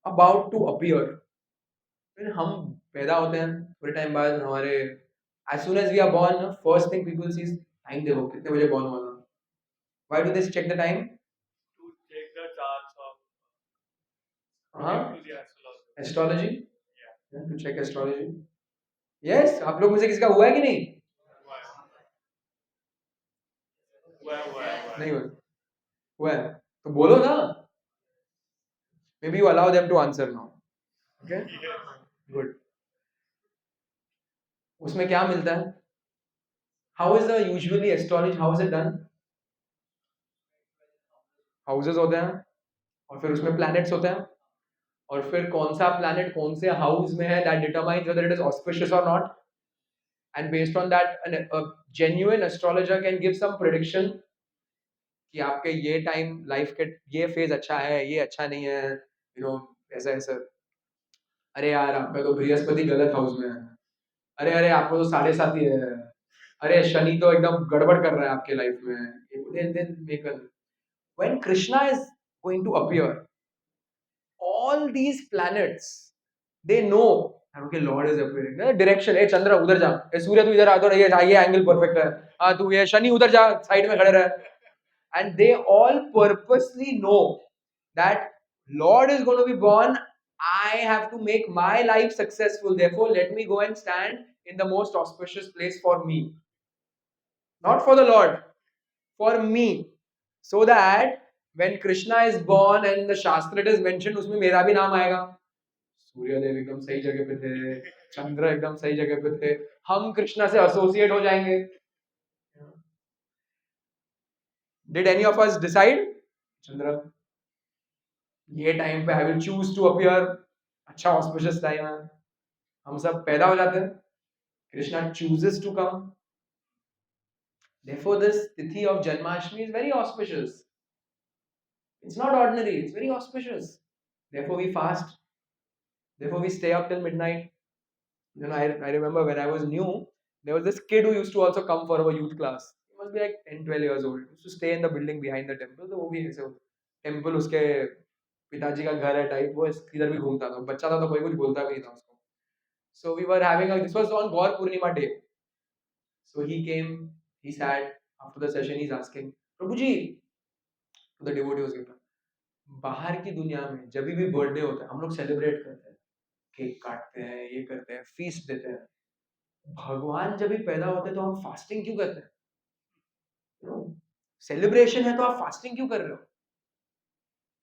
about to appear, when हम पैदा होते हैं थोड़े time बाद हमारे as soon as we are born, first thing people see is time देखो कितने बजे born हुआ था. Why do they check the time? To take the charts of हाँ? to the astrologer. Astrology? Yeah. To check astrology. Yes, आप लोग में से किसी का हुआ है कि नहीं? Why? नहीं हुआ. हुआ है. तो बोलो ना. Maybe you allow them to answer now. Okay? Good. उसमें क्या मिलता है? How is the usually astrology? How is it done? Houses होते हैं और फिर उसमें planets होते हैं और फिर कौन सा planet कौन से house में है that determines whether it is auspicious or not. And based on that, a genuine astrologer can give some prediction कि आपके ये टाइम लाइफ के ये फेज अच्छा है ये अच्छा नहीं है यू नो ऐसा ऐसा अरे यार आपका तो बृहस्पति गलत हाउस में है अरे अरे आपको तो 7.5 है अरे शनि तो एकदम गड़बड़ कर रहा है आपके लाइफ में then make a when Krishna is going to appear all these planets they know okay Lord is appearing direction ए चंद्र उधर जा ए सूर्य तू इधर आ तो ये एंगल परफेक्ट है हाँ तू ये शनि उधर जा साइड में खड़े रह and they all purposely know that Lord is going to be born. I have to make my life successful. Therefore, let me go and stand in the most auspicious place for me. Not for the Lord, for me. So that when Krishna is born and the Shastra is mentioned, उसमें मेरा भी नाम आएगा. सूर्यदेव एकदम सही जगह पे थे, चंद्र एकदम सही जगह पे थे. हम कृष्णा से एसोसिएट हो जाएंगे. Did any of us decide? Chandra, ये टाइम पे I will choose to appear अच्छा ऑस्पिशियस टाइम है हम सब पैदा हो जाते हैं Krishna chooses to come therefore this tithi of Janmashtami is very auspicious it's not ordinary it's very auspicious therefore we fast therefore we stay up till midnight I remember when I was new there was this kid who used to also come for our youth class he must be like 10-12 years old he used to stay in the building behind the temple तो वो भी ऐसे temple उसके पिताजी का घर है type वो इधर भी घूमता था बच्चा था तो कोई कुछ बोलता भी नहीं था उसको so we were having this was on Gaur Purnima day so he came he sat after the session he's asking Prabhuji to the devotee was given बाहर की दुनिया में जब भी बर्थडे होता है हम लोग सेलिब्रेट करते हैं केक काटते हैं ये करते हैं फीस्ट देते हैं भगवान जब भी पैदा होते हैं तो हम फास्टिंग क्यों करते हैं सेलिब्रेशन है तो आप फास्टिंग क्यों कर रहे हो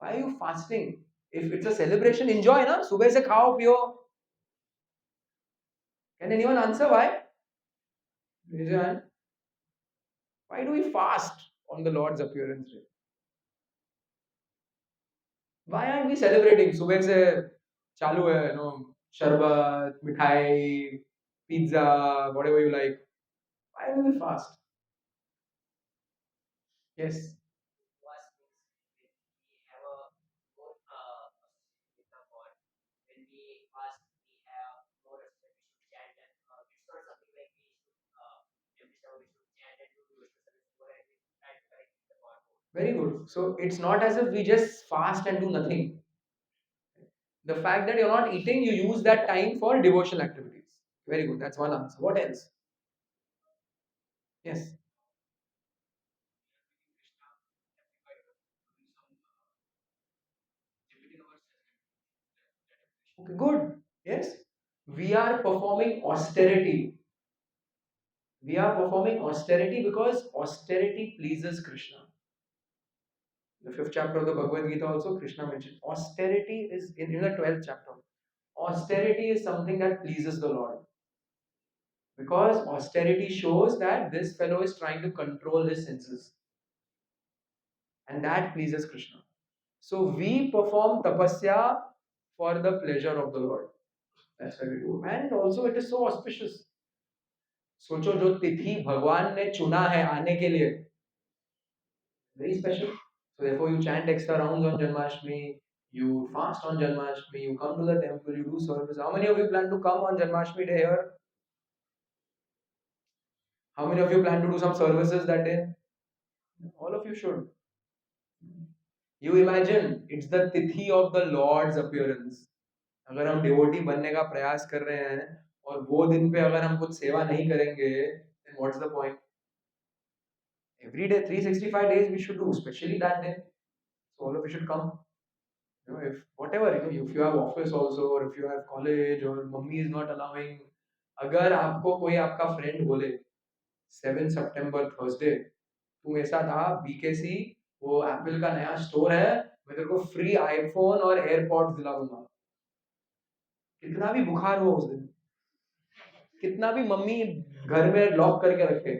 Why are you fasting? If it's a celebration, enjoy ना सुबह से खाओ पियो Can anyone answer why? Raise your hand. Why do we fast on the Lord's appearance day? Why aren't we celebrating? सुबह से चालू है, शरबत, मिठाई, pizza, whatever you like. Why do we fast? Yes. Very good. So it's not as if we just fast and do nothing. The fact that you're not eating, you use that time for devotional activities. Very good. That's one answer. What else? Yes. Okay, good. Yes. We are performing austerity. We are performing austerity because austerity pleases Krishna. The fifth chapter of the Bhagavad-gita also Krishna mentioned. Austerity is in the 12th chapter. Austerity is something that pleases the Lord. Because austerity shows that this fellow is trying to control his senses. And that pleases Krishna. So we perform tapasya for the pleasure of the Lord. That's why we do. And also it is so auspicious. सोचो जो तिथि भगवान ने चुना है आने के लिए, very special. So therefore you chant extra rounds on Janmashtami, you fast on Janmashtami, you come to the temple, you do service. How many of you plan to come on Janmashtami day here? How many of you plan to do some services that day? All of you should. You imagine, it's the tithi of the Lord's appearance. अगर हम devotee बनने का प्रयास कर रहे हैं और वो दिन पे अगर हम कुछ सेवा नहीं करेंगे, then what's the point? Every day, 365 days we should do, especially that day. So all of you should come. You know, if whatever, if you have office also, or if you have college, or mummy is not allowing, अगर आपको कोई आपका friend बोले 7 सितंबर Thursday तू मेरे साथ आ BKC, वो Apple का नया स्टोर है, मैं तेरे को फ्री आईफोन और एयरपॉड्स दिला दूंगा, कितना भी बुखार हो उस दिन, कितना भी मम्मी घर में लॉक करके रखे,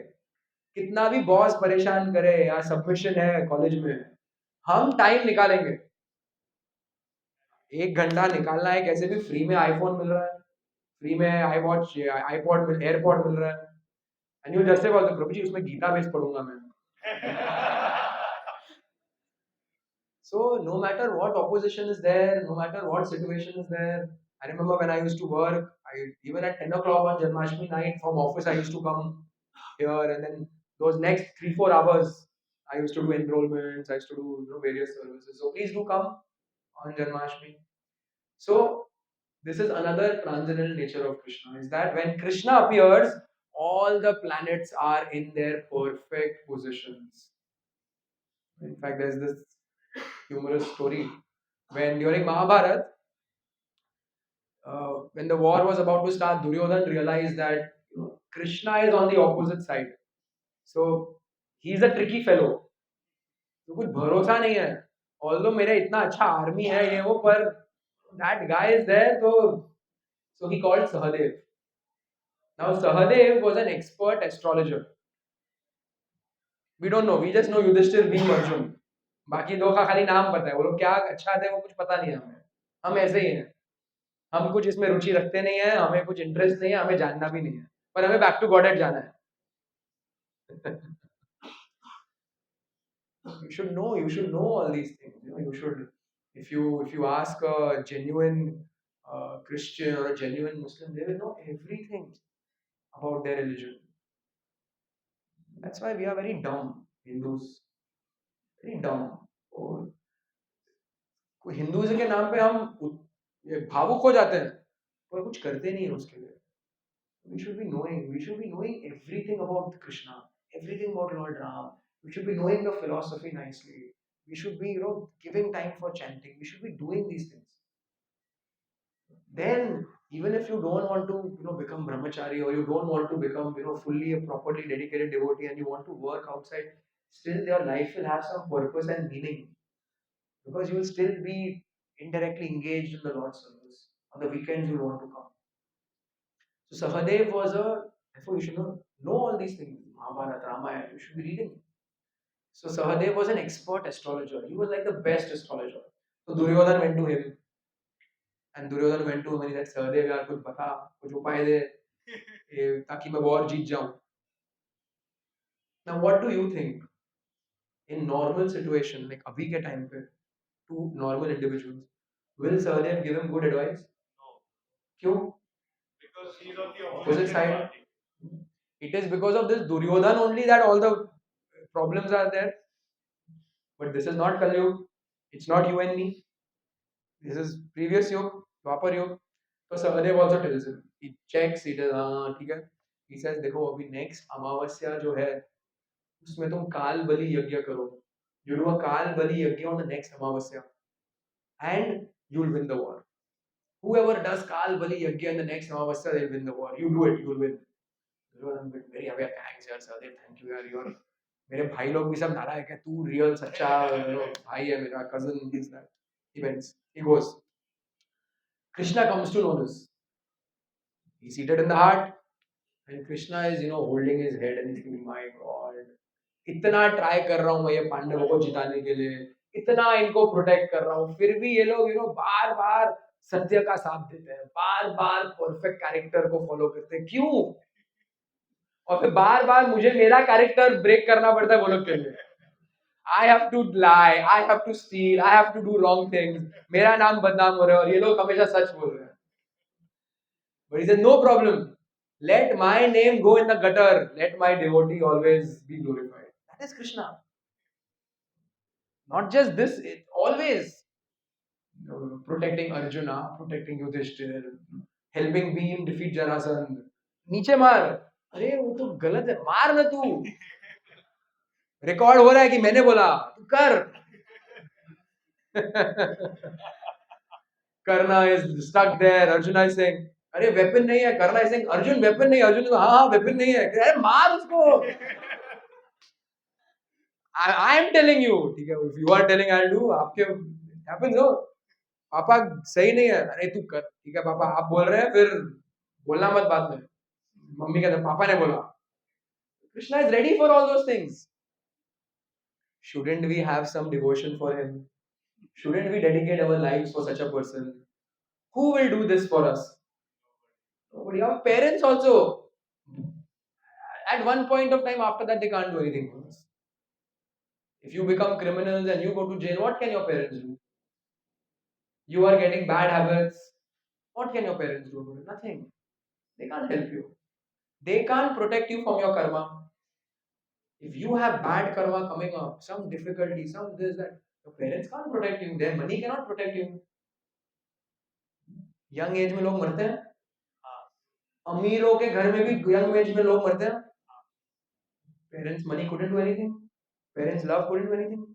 कितना भी बॉस परेशान करे या सबमिशन है कॉलेज में, हम टाइम निकालेंगे, 1 घंटा निकालना है, कैसे भी फ्री में आईफोन मिल रहा है, फ्री में आईवॉच आईपॉड एयरपॉड मिल रहा है, एंड यू जस्ट से बोलते प्रभु जी उसमें गीता बेस पढ़ूंगा मैं. So no matter what opposition is there, no matter what situation is there, I remember when I used to work, even at 10 o'clock on Janmashtami night from office, I used to come here, and then those next 3-4 hours, I used to do enrollments, I used to do various services. So please do come on Janmashtami. So this is another transcendental nature of Krishna, is that when Krishna appears, all the planets are in their perfect positions. In fact, there's this humorous story when during Mahabharata, when the war was about to start, Duryodhan realized that Krishna is on the opposite side. So he's a tricky fellow. तो कुछ भरोसा नहीं है. Although मेरा इतना अच्छा army है ये वो, पर that guy is there, so he called Sahadev. Now Sahadev was an expert astrologer. We don't know. We just know Yudhishthir being Arjun. बाकी दो का खाली नाम पता है. वो लोग क्या अच्छा थे वो कुछ पता नहीं है हमें. हम ऐसे ही हैं. हम कुछ इसमें रुचि रखते नहीं है, हमें कुछ इंटरेस्ट नहीं है, हमें जानना भी नहीं है, पर हमें बैक टू गॉडेड जाना है. You should know all these things. You should, if you ask a genuine Christian or a genuine Muslim, they will know everything about their religion. That's why we are very dumb Hindus, very dumb. और Hinduism के नाम पे हम भावुक हो जाते हैं पर कुछ करते नहीं है उसके लिए. We should be knowing everything about Krishna, everything about Lord Ram. We should be knowing the philosophy nicely. We should be giving time for chanting. We should be doing these things. Then even if you don't want to become brahmachari, or you don't want to become fully a properly dedicated devotee, and you want to work outside, still your life will have some purpose and meaning, because you will still be indirectly engaged in the Lord's service. On the weekends you will want to come. So Sahadev was therefore you should know all these things. Mahabharata, Ramayana, you should be reading. So Sahadev was an expert astrologer. He was like the best astrologer. So Duryodhan went to him, and Duryodhan went to him and he said, Sahadev यार कुछ बता, कुछ उपाय दे ताकि मैं war जीत जाऊं. Now what do you think in normal situation, like अभी के time पे, to normal individuals, will Sahadev give him good advice? No, क्यों? because he's on the Opposite side. party. It is because of this Duryodhan only that all the problems are there. But this is not Kali Yuga. It's not you and me. This is previous Yuga, Dwapar Yuga. So Sahadev also tells him. He checks. He does. ठीक है. He says, देखो अभी next अमावस्या जो है उसमें तुम काल बलि यज्ञ करो. You do a काल बलि यज्ञ on the next Amavasya, and you'll win the war. Whoever does काल बलि यज्ञ in the next Amavasya, they'll win the war. You do it, you'll win. I'm very aware. Thanks यार Sahadev. Thank you यार. You're मेरे भाई लोग भी सब नाराज है तू रियल सच्चा भाई है मेरा cousin this that events. He goes. Krishna comes to know this. He's seated in the heart, and Krishna is holding his head and he's thinking, my God, इतना ट्राई कर रहा हूँ मैं ये पांडवों को जिताने के लिए, इतना इनको प्रोटेक्ट कर रहा हूँ, फिर भी ये लोग बार बार सत्य का साथ देते हैं, बार बार परफेक्ट कैरेक्टर को फॉलो करते हैं. क्यों? और फिर बार बार मुझे मेरा कैरेक्टर ब्रेक करना पड़ता है वो लोग के लिए. I have to lie, I have to steal, I have to do wrong things. मेरा नाम बदनाम हो रहा है और ये लोग हमेशा सच बोल रहे हैं. But he said, no problem. Let my name go in the gutter. Let my devotee always be glorified. That is Krishna. Not just this, always protecting Arjuna, protecting Yudhishthir, helping Bhim defeat Jarasandh. नीचे मार. अरे वो तो गलत है. मार ना तू. रिकॉर्ड हो रहा है कि मैंने बोला. तू कर. Karna is stuck there. Arjuna is saying, अरे वेपन नहीं है. Karna is saying, Arjun weapon नहीं है. अर्जुन हाँ वेपन नहीं है. अरे मार उसको. I am telling you, ठीक है. If you are telling, I'll do. आपके happens हो. पापा सही नहीं है. अरे तू कर. ठीक है पापा आप बोल रहे हैं फिर बोलना मत बाद में. मम्मी कहते पापा ने बोला. Krishna is ready for all those things. Shouldn't we have some devotion for him? Shouldn't we dedicate our lives for such a person? Who will do this for us? Nobody. Our parents also. At one point of time, after that, they can't do anything for us. If you become criminals and you go to jail, what can your parents do? You are getting bad habits. What can your parents do? Nothing. They can't help you. They can't protect you from your karma. If you have bad karma coming up, some difficulty, some this, that, your parents can't protect you. Their money cannot protect you. Young age में लोग मरते हैं. अमीरों के घर में भी young age में लोग मरते हैं. Parents' money couldn't do anything. Parents' love couldn't do anything.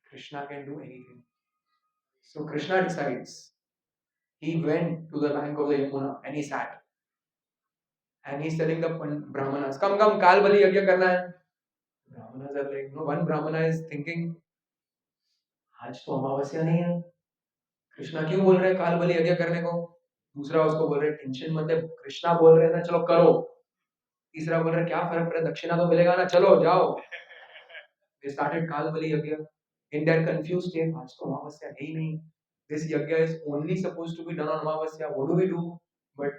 Krishna can do anything. So Krishna decides. He went to the bank of the Yamuna and he sat. And he's telling the Brahmanas, come, Kal Bali Yagya karna hai. Brahmanas are like, no, one Brahmana is thinking, आज तो अमावस्या नहीं है. कृष्णा क्यों बोल रहे हैं काल बलि यज्ञ करने को? दूसरा उसको बोल रहे टेंशन मत ले, कृष्णा बोल रहे हैं ना चलो करो. तीसरा बोल रहे क्या फर्क पड़े, दक्षिणा तो मिलेगा ना, चलो जाओ. They started काल बलि यज्ञ. In their confused state, आज तो अमावस्या है ही नहीं. This yajna is only supposed to be done on Amavasya. What do we do? But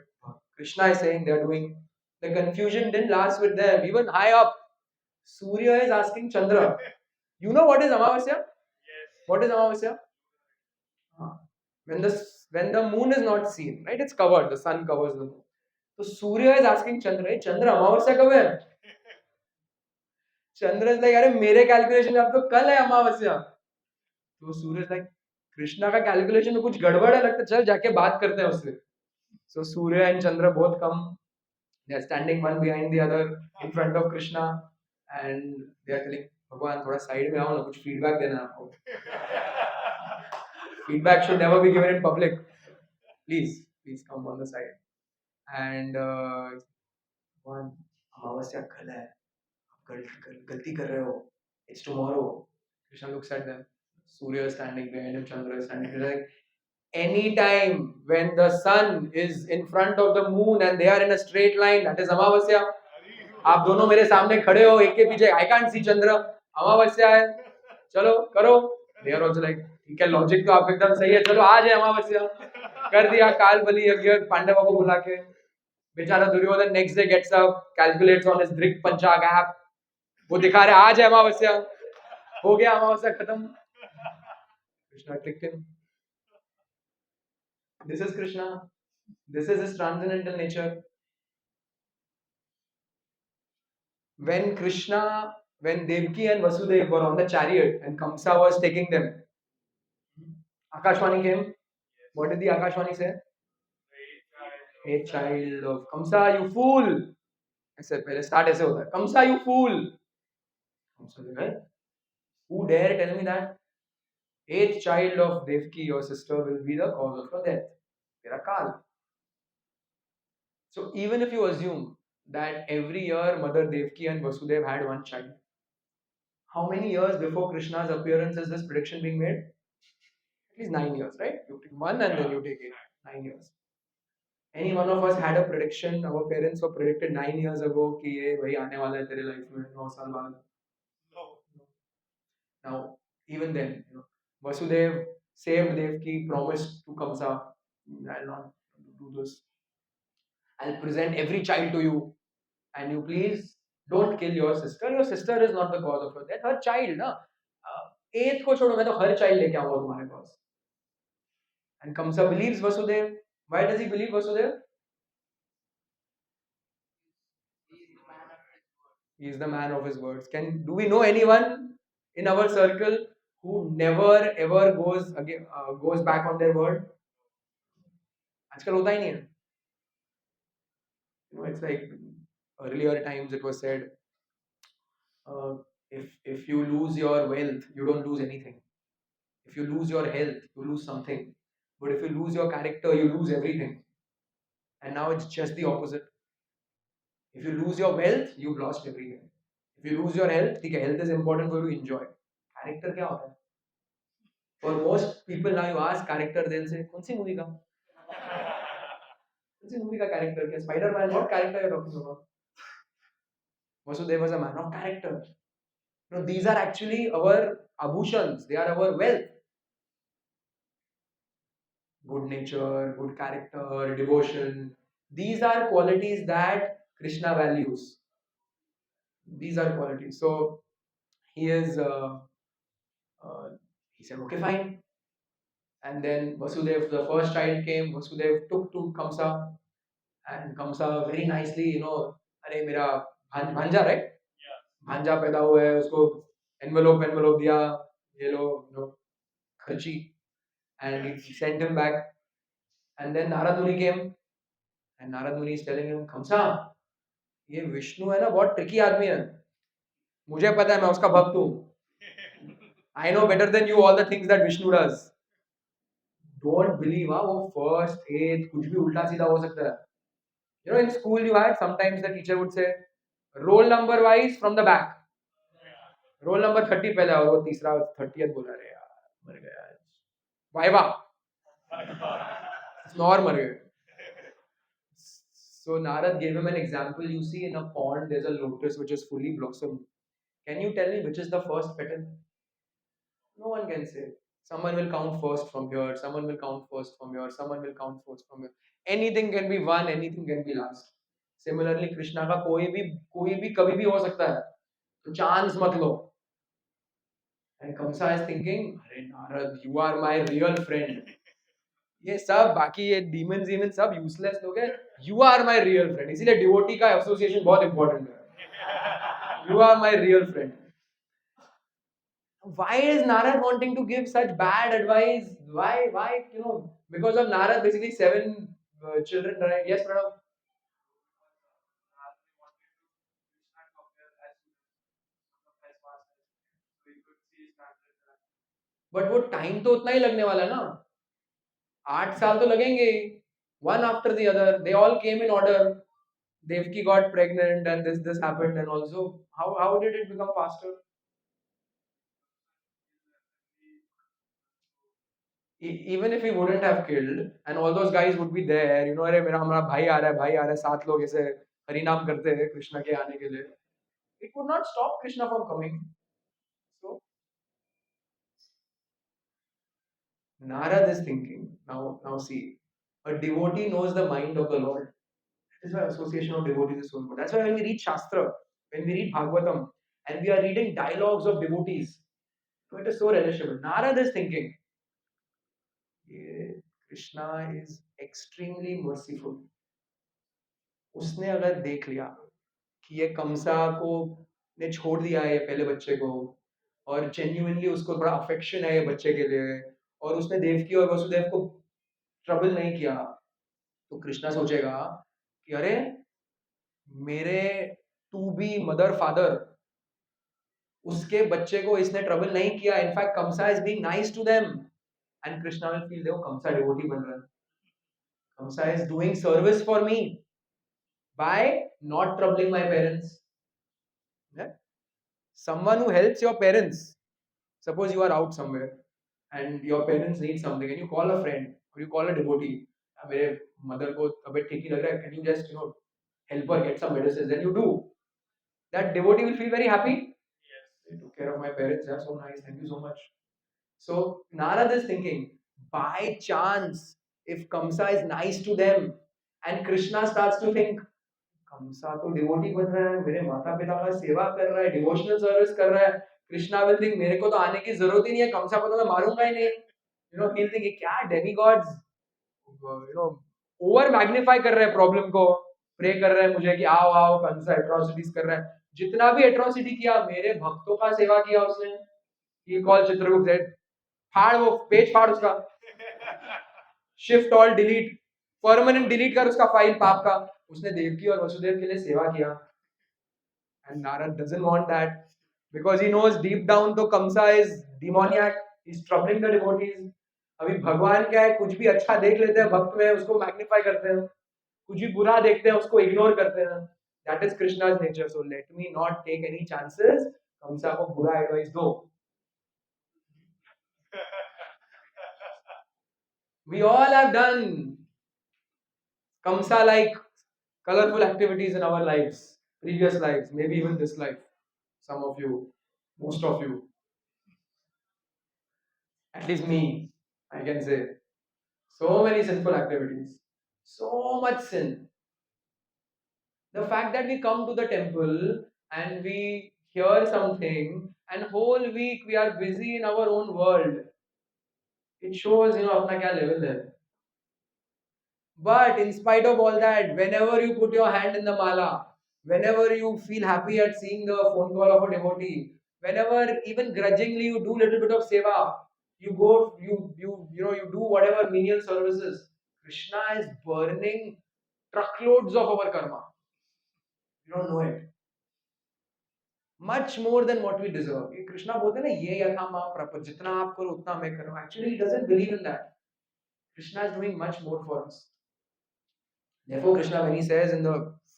Krishna is saying they are doing. The confusion didn't last with them. Even high up, Surya is asking Chandra, you know what is Amavasya? Yes. What is Amavasya? When the moon is not seen, right? It's covered. The sun covers the moon. So Surya is asking Chandra, hey, Chandra, Amavasya कब है? Chandra is like, अरे मेरे calculation में अब तो कल है अमावस्या. तो Surya is like, कृष्णा का कैलकुलेशन में कुछ गड़बड़ है लगता, चल जाके बात करते हैं उससे. So Surya and Chandra both come. They are standing one behind the other in front of Krishna, and they are telling, भगवान थोड़ा साइड में आओ ना, कुछ फीडबैक देना आपको. Feedback should never be given in public. Please come on the side. And भगवान अमावस्या कल है, आप गलती कर रहे हो. It's tomorrow. Krishna looks at them. Surya is standing behind him, Chandra is standing behind him. Anytime when the sun is in front of the moon and they are in a straight line, that is Amavasya. आप दोनों मेरे सामने खड़े हो, एक के पीछे, I can't see Chandra. अमावस्या है, चलो करो. They are also like, ठीक है, लॉजिक तो आप एकदम सही है, चलो आज है अमावस्या. कर दिया काल बलि यज्ञ पांडवों को बुला के. बेचारा Duryodhan next day gets up, calculates on his Drik Panchak app. वो दिखा रहे आज है अमावस्या. हो गया अमावस्या खत्म. Krishna tricked him. This is Krishna. This is his transcendental nature. When Krishna when Devki and Vasudev were on the chariot and Kamsa was taking them, Akashwani came. What did the Akashwani say? Hey child of Kamsa, you fool! ऐसे पहले start ऐसे होता है. Kamsa, you fool! Kamsa said, who dare tell me that? Eighth child of Devki, your sister, will be the cause of your death. Tera kaal. So even if you assume that every year Mother Devki and Vasudev had one child, how many years before Krishna's appearance is this prediction being made? At least 9 years, right? You take one and then you take 9 years. Any one of us had a prediction. Our parents were predicted 9 years ago कि ये वही आने वाला है तेरे life में 9 साल बाद. No. Now, even then, Vasudev saved Devki, promised to Kamsa, I'll not do this. I'll present every child to you, and you please don't kill your sister. Your sister is not the cause of her death. Her child, ना. Eighth को छोड़ो, मैं तो हर child लेके आऊंगा तुम्हारे पास. And Kamsa believes Vasudev. Why does he believe Vasudev? He is the man of his words. Do we know anyone in our circle who never ever goes back on their word? आजकल होता ही नहीं है. It's like earlier times it was said, uh, if you lose your wealth, you don't lose anything. If you lose your health, you lose something. But if you lose your character, you lose everything. And now it's just the opposite. If you lose your wealth, you've lost everything. If you lose your health, health is important for you to enjoy. Character क्या होता है? For most people now you ask character, they'll say, कौन सी movie का? कौन सी movie का character क्या? Spider-Man, what character are you talking about? Vasudev was a man of character. These are actually our abhushan. They are our wealth. Good nature, good character, devotion. These are qualities that Krishna values. These are qualities. So he is. He said, okay, fine. And then Vasudev, the first child came. Vasudev took to Kamsa, and Kamsa very nicely, अरे मेरा भांजा, right? Yeah. भांजा पैदा हुआ है, उसको envelope दिया, ये लो, खर्ची, and he sent him back. And then Narad Muni came, and Narad Muni is telling him, Kamsa, ये विष्णु है ना, बहुत ट्रिकी आदमी है. मुझे पता है, मैं उसका भक्त हूँ. I know better than you all the things that Vishnu does. Don't believe, वो first, eighth, कुछ भी उल्टा सीधा हो सकता है. In school you had, sometimes the teacher would say, roll number wise from the back. Roll number 30 पहला और वो तीसरा 30th बोला रे यार, मर गया. वाइवा. और मर गए. So Narad gave him an example. You see in a pond there's a lotus which is fully blossomed. Can you tell me which is the first petal? No one can say. Someone will count first from here, someone will count first from here, someone will count first from here. Anything can be one, anything can be last. Similarly, Krishna का कोई भी कभी भी हो सकता है. तो chance मत लो. And Kamsa is thinking, अरे Narad, you are my real friend. ये सब बाकी ये demons सब useless लोग हैं. You are my real friend. इसीलिए devotee का association बहुत important है. You are my real friend. Why is Narad wanting to give such bad advice? Why? Because of Narad, basically 7 children died. Yes, Pranav? But वो time तो उतना ही लगने वाला है ना. 8 साल तो लगेंगे. One after the other, they all came in order. Devki got pregnant and this happened, and also how did it become faster? Even if he wouldn't have killed, and all those guys would be there, अरे मेरा हमारा भाई आ रहा है, 7 लोग ऐसे हरिनाम करते हैं कृष्णा के आने के लिए. It would not stop Krishna from coming. So Narad is thinking, now see, a devotee knows the mind of the Lord. That is why association of devotees is so important. That's why when we read Shastra, when we read Bhagavatam, and we are reading dialogues of devotees, it is so relishable. Narad is thinking, Krishna is extremely merciful. उसने अगर देख लिया कि ये कंसा को ने छोड़ दिया है ये पहले बच्चे को, और जेन्युइनली उसको बड़ा अफेक्शन है ये बच्चे के लिए, और उसने देवकी और वसुदेव को ट्रबल नहीं किया, तो कृष्णा सोचेगा कि अरे मेरे टू बी मदर फादर, उसके बच्चे को इसने ट्रबल नहीं किया, in fact Kamsa is being nice to them, and Krishna will feel देखो कंसा डिवोटी बन रहा है, Kamsa is doing service for me by not troubling my parents. Yeah? Someone who helps your parents. Suppose you are out somewhere and your parents need something and you call a friend or you call a devotee. मेरे mother को तबीयत ठीक नहीं लग रहा है, can you just help her get some medicines? Then you do. That devotee will feel very happy. Yes. They took care of my parents. They are so nice. Thank you so much. So Narad is thinking, by chance, if Kamsa is nice to them, and Krishna starts to think, कंसा तो devotee बन रहा है, मेरे माता पिता का सेवा कर रहा है, डिवोशनल सर्विस कर रहा है, कृष्णा विल थिंक मेरे को तो आने की जरूरत ही नहीं है, कंसा को तो मैं मारूंगा ही नहीं, ही विल थिंक ये क्या डेमिगॉड्स, ओवर मैग्नीफाई कर रहे हैं प्रॉब्लम को, प्रे कर रहे हैं मुझे कि आओ आओ, कंसा एट्रोसिटीज कर रहा है, जितना भी एट्रोसिटी किया मेरे भक्तों का सेवा किया उसने, ही कॉल चित्रगुप्त सेड, फाड़ वो पेज, फाड़ उसका, shift all delete, permanent delete कर उसका फाइल पाप का, उसने देवकी और वसुदेव के लिए सेवा किया, and Narada doesn't want that because he knows deep down तो Kamsa is demoniac, he is troubling the devotees. अभी भगवान क्या है, कुछ भी अच्छा देख लेते हैं भक्त में उसको मैग्नीफाई करते हैं, कुछ भी बुरा देखते हैं उसको इग्नोर करते हैं, that is Krishna's nature. So let me not take any chances, Kamsa को बुरा एडवाइस दो। We all have done Kamsa like colorful activities in our lives, previous lives, maybe even this life. Some of you, most of you, at least me, I can say. So many sinful activities, so much sin. The fact that we come to the temple and we hear something and whole week we are busy in our own world, it shows अपना क्या level है. But in spite of all that, whenever you put your hand in the mala, whenever you feel happy at seeing the phone call of a devotee, whenever even grudgingly you do little bit of seva, you go, you do whatever menial services, Krishna is burning truckloads of our karma. You don't know it. Much more than what we deserve. ये कृष्णा बोलते हैं ना, ये यथा माम प्रपद, जितना आप करो उतना मैं करूं. Actually, he doesn't believe in that. Krishna is doing much more for us. Therefore, Krishna, when he says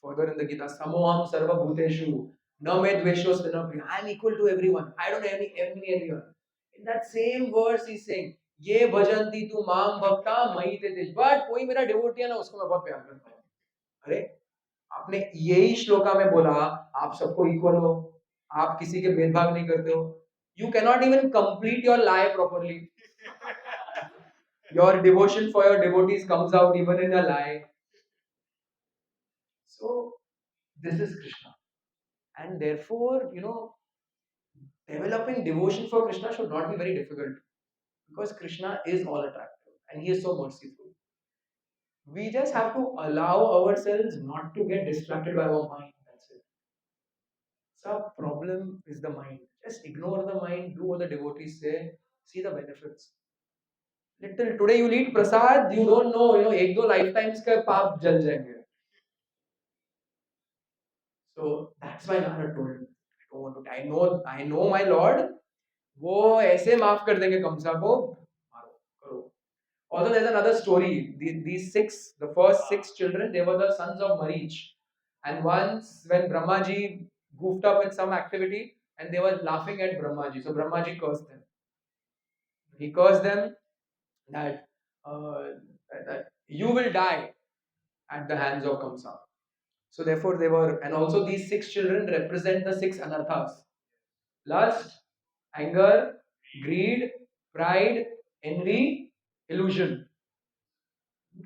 further in the Gita, Samoham Sarva Bhuteshu, Na me dvesho sthina priya, I am equal to everyone. I don't envy anyone. In that same verse, he's saying, Ye bhajanti tu maam bhakta mahi te desh. But कोई मेरा devotee है ना, उसको मैं बहुत प्यार करता हूँ. अरे, आपने यही श्लोका में बोला, आप सबको equal हो, आप किसी के भेदभाव नहीं करते हो. You cannot even complete your lie properly. Your devotion for your devotees comes out even in a lie. So, this is Krishna. And therefore, developing devotion for Krishna should not be very difficult because Krishna is all attractive and he is so merciful. We just have to allow ourselves not to get distracted by our mind. That's it. So, problem is the mind. Just ignore the mind, do what the devotees say, see the benefits. Little today you eat prasad, you don't know, एक दो lifetimes का पाप जल जाएंगे. So that's why Narad told him, I don't want to die. I know my Lord. वो ऐसे माफ कर देंगे कंसा को, मारो करो. Also, there's another story. These the first six children, they were the sons of Marich. And once when Brahmaji goofed up with some activity and they were laughing at Brahmaji, so Brahmaji cursed them. He cursed them that, that you will die at the hands of Kamsa. So therefore they were, and also these six children represent the six anarthas: lust, anger, greed, pride, envy, illusion.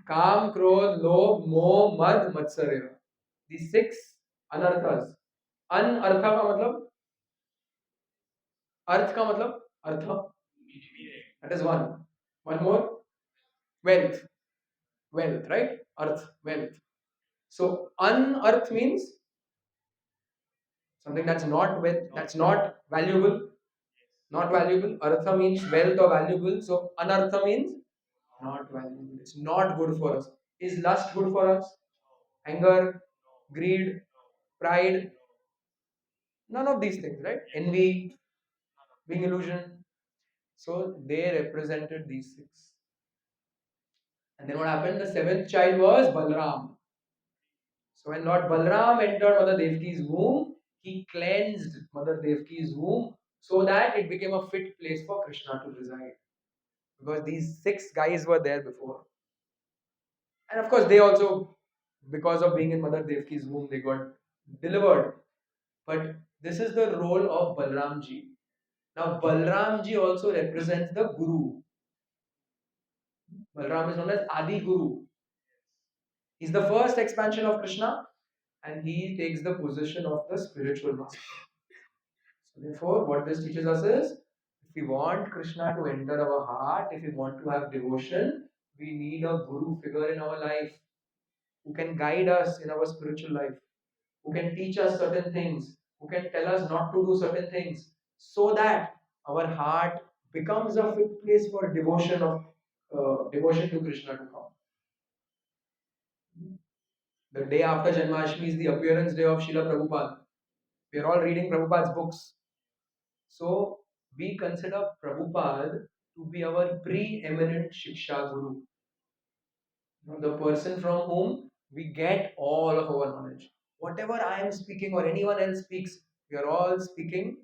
काम, क्रोध, लोभ, मोह, मद, मत्सर्य. These six anarthas. अनर्था का मतलब, अर्थ का मतलब अर्थ. That is one. One more. Wealth. Wealth, right? Arth, wealth. So, unarth means Something that's not valuable. Not valuable. Artha means wealth or valuable. So anartha means not valuable. It's not good for us. Is lust good for us? Anger, greed, pride, none of these things, right? Envy, being illusion. So they represented these six. And then what happened? The seventh child was Balram. So when Lord Balram entered Mother Devaki's womb, he cleansed Mother Devaki's womb so that it became a fit place for Krishna to reside. Because these six guys were there before. And of course, they also, because of being in Mother Devaki's womb, they got delivered. But this is the role of Balramji. Now, Balramji also represents the Guru. Balram is known as Adi Guru. He's the first expansion of Krishna and he takes the position of the spiritual master. So, therefore, what this teaches us is if we want Krishna to enter our heart, if we want to have devotion, we need a Guru figure in our life who can guide us in our spiritual life, who can teach us certain things, who can tell us not to do certain things, so that our heart becomes a fit place for devotion to Krishna to come. The day after Janmashtami is the appearance day of Srila Prabhupada. We are all reading Prabhupada's books. So we consider Prabhupada to be our preeminent Shiksha Guru. The person from whom we get all of our knowledge. Whatever I am speaking or anyone else speaks, we are all speaking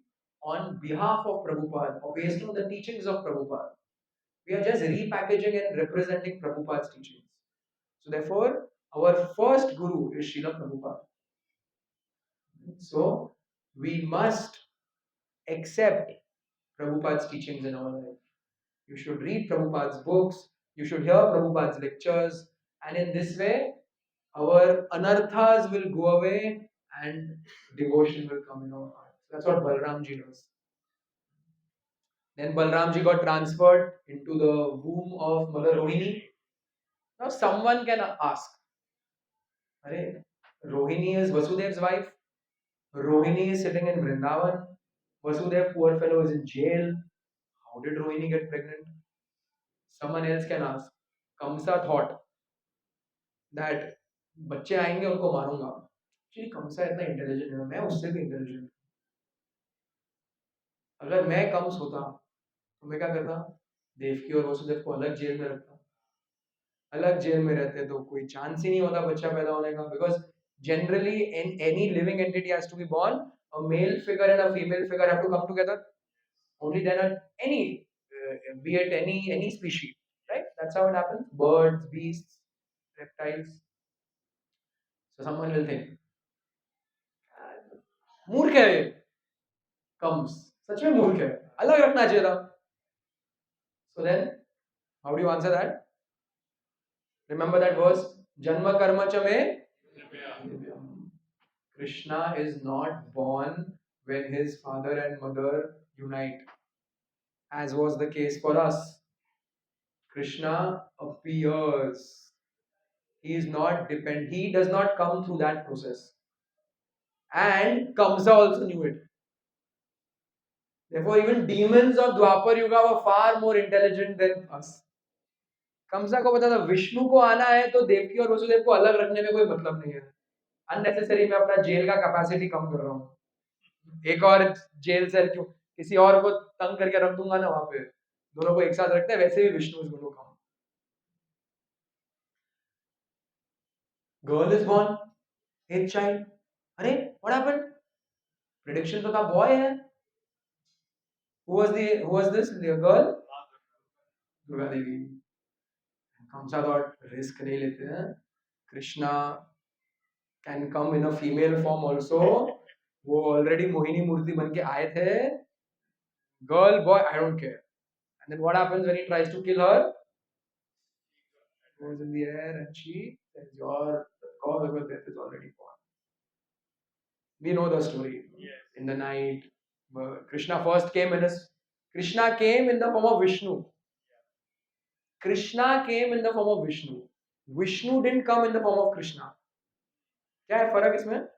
on behalf of Prabhupada or based on the teachings of Prabhupada. We are just repackaging and representing Prabhupada's teachings. So therefore, our first Guru is Srila Prabhupada. So we must accept Prabhupada's teachings in our life. You should read Prabhupada's books, you should hear Prabhupada's lectures, and in this way, our anarthas will go away and devotion will come in our heart. That's what Balramji does. Then Balramji got transferred into the womb of Mother Rohini. Now someone can ask, Arey, Rohini is Vasudev's wife. Rohini is sitting in Vrindavan. Vasudev, poor fellow, is in jail. How did Rohini get pregnant? Someone else can ask. Kamsa thought that बच्चे आएंगे उनको मारूंगा. Actually, Kamsa इतना intelligent है, मैं उससे भी intelligent. अगर मैं कम्स होता तो मैं क्या करता? देवकी और वसुदेव को अलग जेल में रखता. अलग जेल में रहते तो कोई चांस ही नहीं होता बच्चा पैदा होने का. Because generally in any living entity has to be born, a male figure and a female figure have to come together. Only then any be it any species, right? That's how it happens. Birds, beasts, reptiles. So someone will think, मूर्ख है ये. Comes. सच में मूर्ख है. अलग रखना चाहिए था. So then, how do you answer that? Remember that verse? Janma karma cha me. Krishna is not born when his father and mother unite, as was the case for us. Krishna appears. He is not dependent. He does not come through that process. And Kamsa also knew it. Therefore, even demons of Dwapar Yuga were far more intelligent than us. कंसा को पता था विष्णु को आना है तो देवकी और वसुदेव को अलग रखने में कोई मतलब नहीं है. अननेसेसरी मैं अपना जेल का कैपेसिटी कम कर रहा हूँ. एक और जेल सेल क्यों किसी और को तंग करके रख दूंगा ना वहां पे. दोनों को एक साथ रखते हैं. वैसे भी Vishnu is going to come. Girl is born, एक चाइल्ड. अरे व्हाट हैपेंड? प्रेडिक्शन तो था बॉय है. who was this girl? Durga Devi. Kamsa thought risk नहीं लेते हैं. Krishna can come in a female form also. वो already मोहिनी मूर्ति बन के आए थे. Girl, boy, I don't care. And then what happens when he tries to kill her? Goes in the air and she says, "Your cause of your death is already born." We know the story. Yes. In the night, Krishna first came Krishna came in the form of Vishnu. Krishna came in the form of Vishnu. Vishnu didn't come in the form of Krishna. क्या है फर्क इसमें?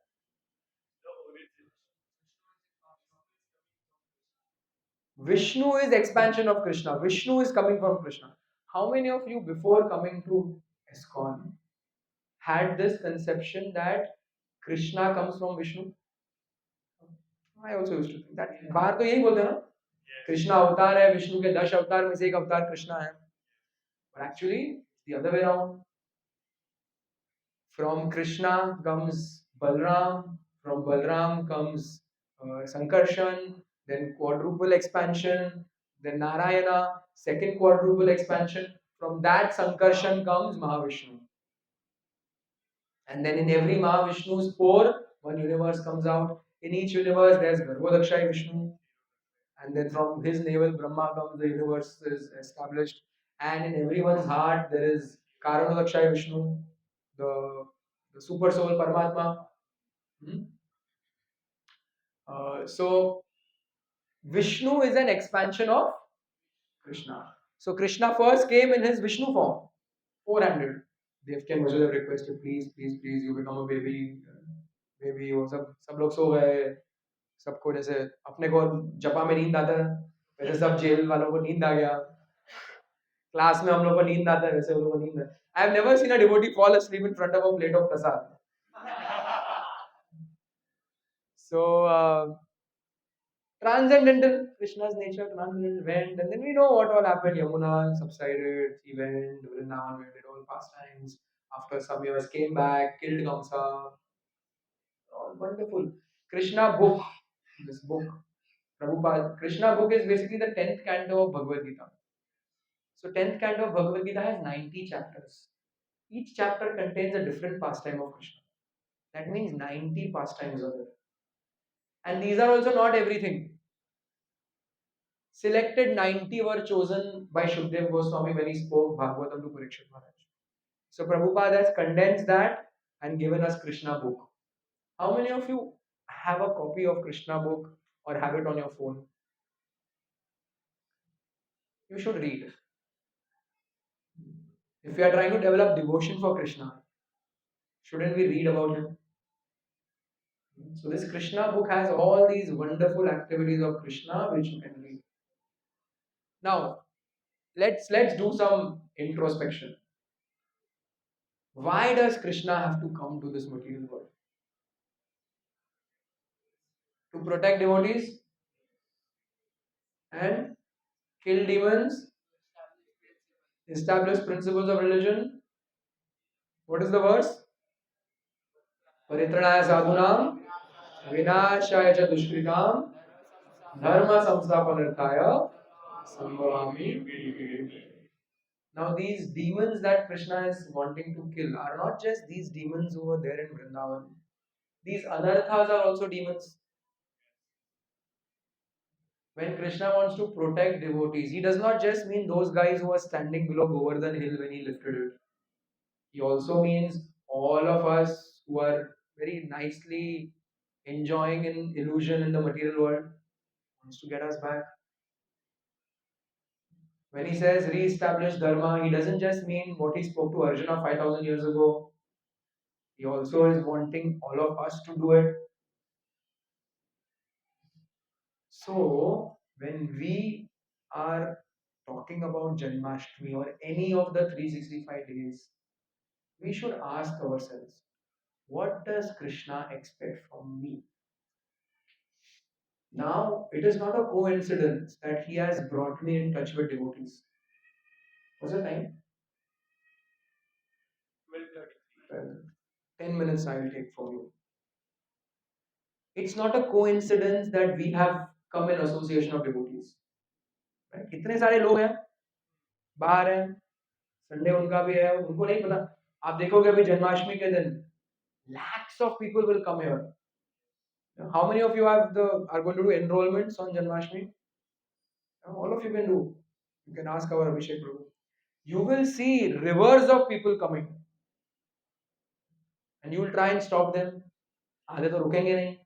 Vishnu is expansion of Krishna. Vishnu is coming from Krishna. How many of you before coming to ISKCON had this conception that Krishna comes from Vishnu? I also used to think that. बाहर तो यही बोलते हैं ना, कृष्णा अवतार है, विष्णु के 10 अवतार में से एक अवतार कृष्णा है. But actually, it's the other way around. From Krishna comes Balram, from Balram comes Sankarshan, then quadruple expansion, then Narayana, second quadruple expansion. From that Sankarshan comes Mahavishnu. And then in every Mahavishnu's pore, one universe comes out. In each universe, there's Garbhodakshai Vishnu. And then from his navel, Brahma comes, the universe is established. And in everyone's heart, there is Karanodakshai Vishnu, the, the super soul Paramatma. Hmm? So, Vishnu is an expansion of Krishna. So, Krishna first came in his Vishnu form, four-handed. Dev can also have requested, please, please, please, you become a baby. Baby, वो सब लोग सो गए, सबको जैसे अपने को जपा में नींद आता है, वैसे सब जेल वालों को नींद आ गया. क्लास में हम लोग को नींद आता है, वैसे उन लोगों को नींद है. I have never seen a devotee fall asleep in front of a plate of prasad. So, Transcendental, Krishna's nature, transcendental went, and then we know what all happened. Yamuna subsided, he went, Vrindavan did all pastimes. After some years, came back, killed Kamsa. All wonderful. Krishna book, this book, Prabhupada. Krishna book is basically the 10th canto of Bhagavad-gita. So, 10th canto of Bhagavad-gita has 90 chapters. Each chapter contains a different pastime of Krishna. That means 90 pastimes are there. And these are also not everything. Selected 90 were chosen by Shukdev Goswami when he spoke Bhagavatam to Parikshit Maharaj. So Prabhupada has condensed that and given us Krishna book. How many of you have a copy of Krishna book or have it on your phone? You should read. If we are trying to develop devotion for Krishna, shouldn't we read about him? So this Krishna book has all these wonderful activities of Krishna which you can read. Now, let's do some introspection. Why does Krishna have to come to this material world? To protect devotees and kill demons, establish principles of religion. What is the verse? Paritranaya sadhunam, vinashaya cha dushkritam, dharma samsthapanarthaya, sambhavami. Now these demons that Krishna is wanting to kill are not just these demons who were there in Vrindavan. These anarthas are also demons. When Krishna wants to protect devotees, he does not just mean those guys who are standing below Govardhan hill when he lifted it. He also means all of us who are very nicely enjoying an illusion in the material world, wants to get us back. When he says re-establish dharma, he doesn't just mean what he spoke to Arjuna 5000 years ago. He also is wanting all of us to do it. So, when we are talking about Janmashtami or any of the 365 days, we should ask ourselves, what does Krishna expect from me? Now, it is not a coincidence that he has brought me in touch with devotees. What's the time? 12:33. Well, 10 minutes I will take for you. It's not a coincidence that we have come in association of devotees. Right? कितने सारे लोग हैं बाहर हैं Sunday उनका भी है उनको नहीं पता आप देखोगे अभी जन्माष्टमी के दिन lakhs of people will come here. How many of you are going to do enrollments on Janmashtami? All of you can do. You can ask our Abhishek Prabhu. You will see rivers of people coming. And you will try and stop them. आधे तो रुकेंगे नहीं.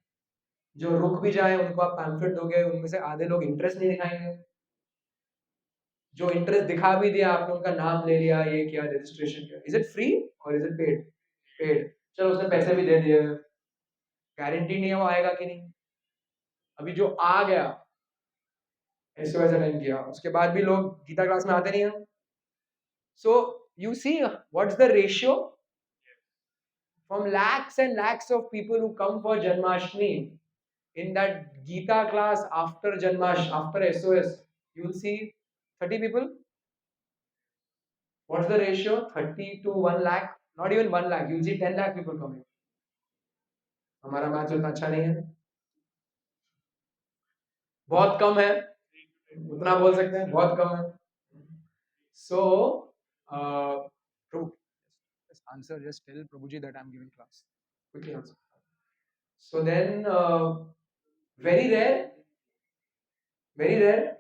जो रुक भी जाए उनको आप पैम्फलेट दोगे उनमें से आधे लोग इंटरेस्ट नहीं दिखाएंगे. जो इंटरेस्ट दिखा भी दिया आपने उनका नाम ले लिया ये किया रजिस्ट्रेशन किया. Is it free or is it paid? Paid. चलो उसने पैसे भी दे दिए. गारंटी नहीं है वो आएगा कि नहीं. अभी जो आ गया एसओएस अटेंड किया, उसके बाद भी लोग गीता क्लास में आते नहीं हैं. So you see what's the ratio from lakhs and lakhs of people who come for Janmashtami. In that Gita class after after SOS, you will see 30 people. What's the ratio? 30 to 1 lakh? Not even 1 lakh. You'll see 10 lakh people coming. हमारा match उतना अच्छा नहीं है, बहुत कम है, उतना बोल सकते हैं, बहुत कम है. So, Prabhu, just answer, just tell Prabhuji that I'm giving class. Quickly answer. So then, very rare, very rare.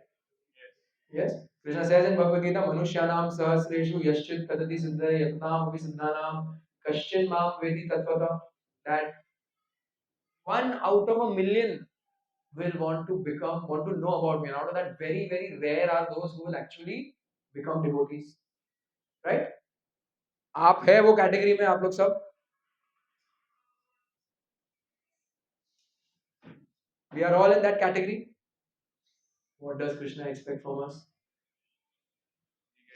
Yes. Krishna says in Bhagavad-gita, Manushyanam sahasreshu yaschit tadati siddhaya yatnam api siddhanam kaschin mam vedi tatvata. That 1 out of 1 million will want to know about me. And out of that, very, very rare are those who will actually become devotees. Right? आप है वो category में, आप लोग सब. We are all in that category. What does Krishna expect from us?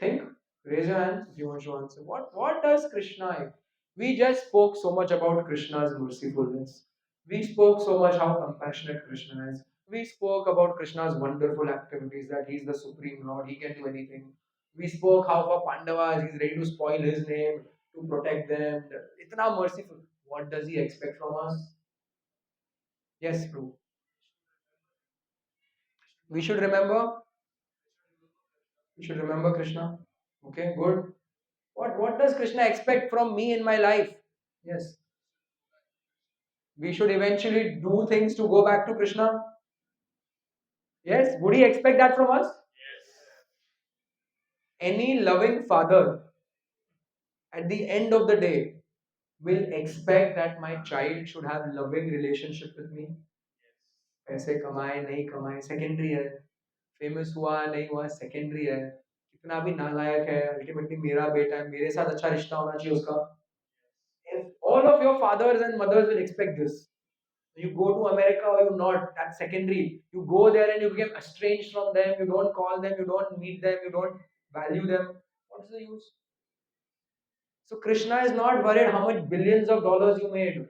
Think. Raise your hands if you want to answer. What does Krishna? We just spoke so much about Krishna's mercifulness. We spoke so much how compassionate Krishna is. We spoke about Krishna's wonderful activities, that he is the supreme Lord, he can do anything. We spoke how for Pandavas he's ready to spoil his name to protect them. Itna merciful. What does he expect from us? Yes, Prabhu. We should remember. We should remember Krishna. Okay, good. What does Krishna expect from me in my life? Yes. We should eventually do things to go back to Krishna. Yes. Would he expect that from us? Any loving father at the end of the day will expect that my child should have loving relationship with me. पैसे कमाए नहीं कमाए secondary है, famous हुआ नहीं हुआ secondary है, कितना भी नालायक है, अल्टीमेटली मेरा बेटा है, मेरे साथ अच्छा रिश्ता होना चाहिए उसका. If all of your fathers and mothers will expect this, you go to America or you not, that's secondary. You go there and you become estranged from them, you don't call them, you don't meet them, you don't value them. What's the use? So Krishna is not worried how much billions of dollars you made,